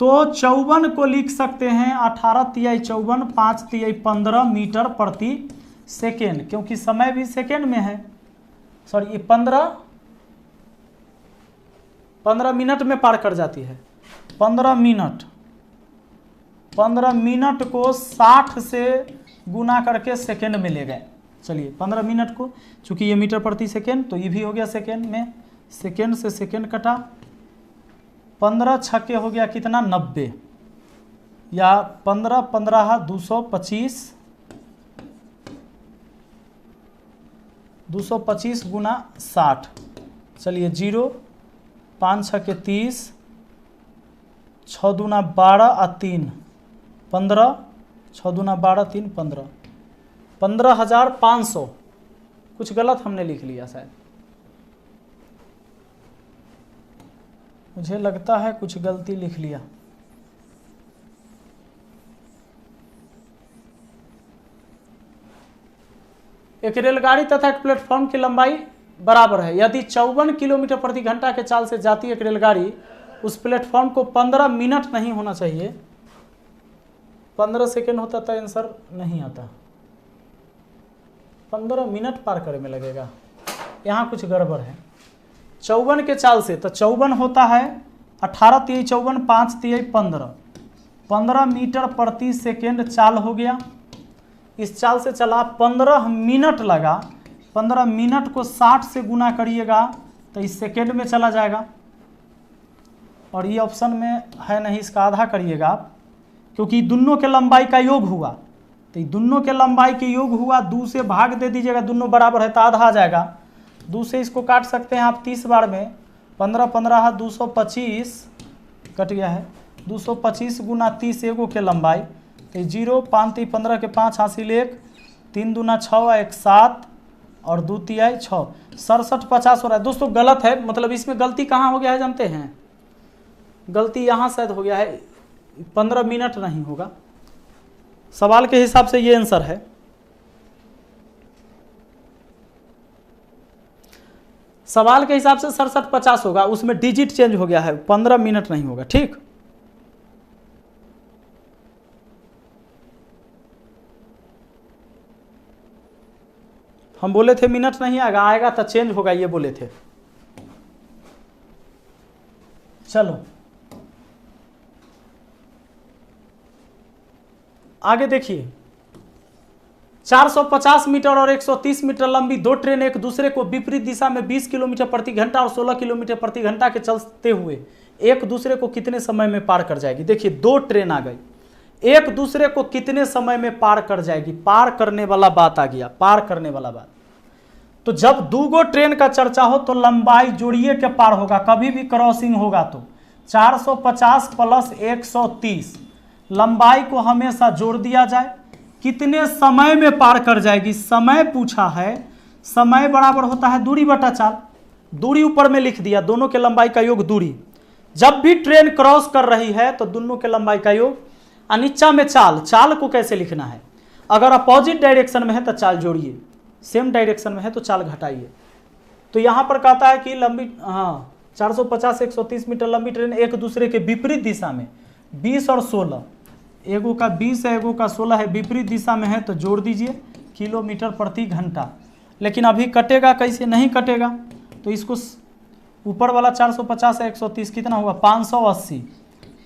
तो 54 को लिख सकते हैं 18 तिहाई 54, 5 तिहाई 15 मीटर प्रति सेकेंड, क्योंकि समय भी सेकेंड में है। सॉरी, ये 15 मिनट में पार कर जाती है। 15 मिनट को 60 से गुना करके सेकेंड में ले गए। चलिए 15 मिनट को, चूंकि ये मीटर प्रति सेकेंड तो ये भी हो गया सेकेंड में, सेकेंड से सेकेंड कटा, 15 छक्के हो गया कितना 90, या 15 15 225 गुना 60। चलिए 0, 5 छक्के 30, 6 दूना 12 और 3 15, 6 दूना 12 3 15, 15,500। कुछ गलत हमने लिख लिया शायद, मुझे लगता है कुछ गलती लिख लिया। एक रेलगाड़ी तथा एक प्लेटफॉर्म की लंबाई बराबर है। यदि 54 किलोमीटर प्रति घंटा के चाल से जाती है एक रेलगाड़ी, उस प्लेटफॉर्म को 15 मिनट नहीं होना चाहिए, 15 सेकेंड होता तो आंसर नहीं आता, 15 मिनट पार करने में लगेगा। यहाँ कुछ गड़बड़ है। 54 के चाल से, तो 54 होता है 18 × 3 = 54, 5 × 3 = 15, 15 मीटर प्रति सेकेंड चाल हो गया। इस चाल से चला 15 मिनट लगा, 15 मिनट को 60 से गुना करिएगा तो इस सेकेंड में चला जाएगा। और ये ऑप्शन में है नहीं, इसका आधा करिएगा आप, क्योंकि दोनों के लंबाई का योग हुआ, तो दोनों के लंबाई के योग हुआ, 2 से भाग दे दीजिएगा, दोनों बराबर है तो आधा आ जाएगा। 2 से इसको काट सकते हैं आप 30 बार में, 15 15 225 कट गया है, 225 गुना 30 एगो के लंबाई, तो 0 5 3 15 के 5 हासिल 1, 3 दूना 6 1 7 और 2 3 6, 67 50 हो रहा है। दोस्तों गलत है, मतलब इसमें गलती कहाँ हो गया है जानते हैं? गलती यहाँ शायद हो गया है, 15 मिनट नहीं होगा। सवाल के हिसाब से ये आंसर है। सवाल के हिसाब से 67 50 होगा, उसमें डिजिट चेंज हो गया है, 15 मिनट नहीं होगा। ठीक, हम बोले थे मिनट नहीं आएगा, आएगा तो चेंज होगा, ये बोले थे। चलो आगे देखिए, 450 मीटर और 130 मीटर लंबी दो ट्रेन एक दूसरे को विपरीत दिशा में 20 किलोमीटर प्रति घंटा और 16 किलोमीटर प्रति घंटा के चलते हुए एक दूसरे को कितने समय में पार कर जाएगी? देखिए दो ट्रेन आ गई, एक दूसरे को कितने समय में पार कर जाएगी? पार करने वाला बात आ गया, पार करने वाला बात। तो जब दूगो ट्रेन का चर्चा हो तो लंबाई जोड़िए के पार होगा, कभी भी क्रॉसिंग होगा तो 450 प्लस 130 लंबाई को हमेशा जोड़ दिया जाए, कितने समय में पार कर जाएगी? समय पूछा है, समय बराबर होता है दूरी बटा चाल, दूरी ऊपर में लिख दिया, दोनों के लंबाई का योग दूरी। जब भी ट्रेन क्रॉस कर रही है तो दोनों के लंबाई का योग, अनिच्छा में चाल, चाल को कैसे लिखना है? अगर अपोजिट डायरेक्शन में है तो चाल जोड़िए, सेम डायरेक्शन में है तो चाल घटाइए। तो यहाँ पर कहता है कि लंबी 450 130 मीटर लंबी ट्रेन एक दूसरे के विपरीत दिशा में 20 और 16, एगो का 20 है एगो का 16 है, विपरीत दिशा में है तो जोड़ दीजिए किलोमीटर प्रति घंटा। लेकिन अभी कटेगा कैसे? नहीं कटेगा, तो इसको ऊपर वाला 450 है 130 कितना हुआ? 580,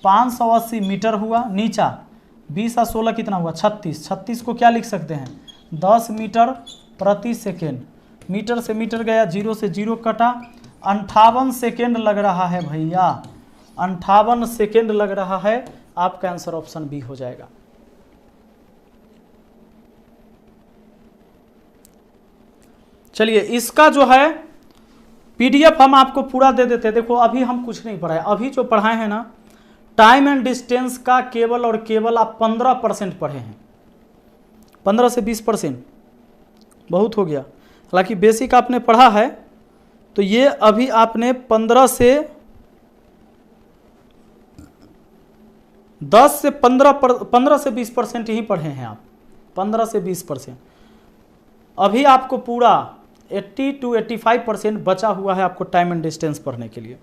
580 मीटर हुआ। नीचा 20 और 16 कितना हुआ? 36, 36 को क्या लिख सकते हैं? 10 मीटर प्रति सेकेंड। मीटर से मीटर गया, 0 से 0 कटा, 58 सेकेंड लग रहा है भैया, 58 सेकेंड लग रहा है। आपका आंसर ऑप्शन बी हो जाएगा। चलिए इसका जो है पीडीएफ हम आपको पूरा दे देते हैं। देखो अभी हम कुछ नहीं पढ़ाए, अभी जो पढ़ाए हैं ना, टाइम एंड डिस्टेंस का केवल और केवल आप 15% पढ़े हैं, 15 से 20%, बहुत हो गया। हालांकि बेसिक आपने पढ़ा है, तो ये अभी आपने 15 से 10 से 15 से 20% ही पढ़े हैं आप, 15 से 20%। अभी आपको पूरा 80 to 85% बचा हुआ है आपको टाइम एंड डिस्टेंस पढ़ने के लिए।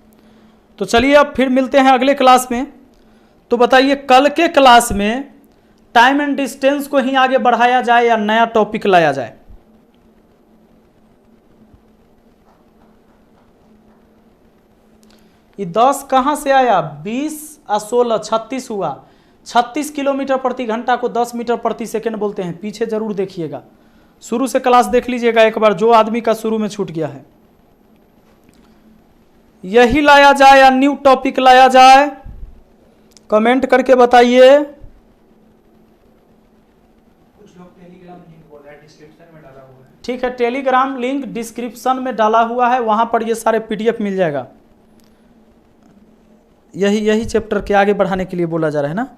तो चलिए अब फिर मिलते हैं अगले क्लास में। तो बताइए कल के क्लास में टाइम एंड डिस्टेंस को ही आगे बढ़ाया जाए या नया टॉपिक लाया जाए? ये 10 कहां से आया? 20 और 16 36 हुआ। 36 किलोमीटर प्रति घंटा को 10 मीटर प्रति सेकेंड बोलते हैं। पीछे जरूर देखिएगा, शुरू से क्लास देख लीजिएगा एक बार, जो आदमी का शुरू में छूट गया है। यही लाया जाए या न्यू टॉपिक लाया जाए? कमेंट करके बताइए। कुछ लोग टेलीग्राम लिंक बोल रहे हैं, डिस्क्रिप्शन में डाला हुआ है। ठीक है, टेलीग्राम लिंक डिस्क्रिप्शन में डाला हुआ है, वहां पर ये सारे पीडीएफ मिल जाएगा। यही चैप्टर के आगे बढ़ाने के लिए बोला जा रहा है ना।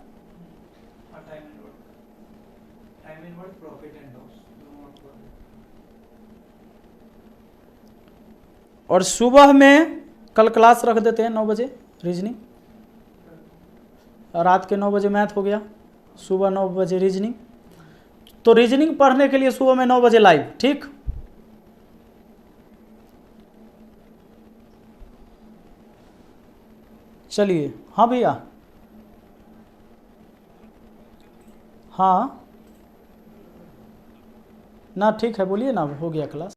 और सुबह में कल क्लास रख देते हैं 9 बजे रीजनिंग, रात के 9 बजे मैथ हो गया, सुबह 9 बजे रीजनिंग। तो रीजनिंग पढ़ने के लिए सुबह में 9 बजे लाइव, ठीक। चलिए, हाँ भैया, हाँ ना, ठीक है, बोलिए ना, हो गया क्लास।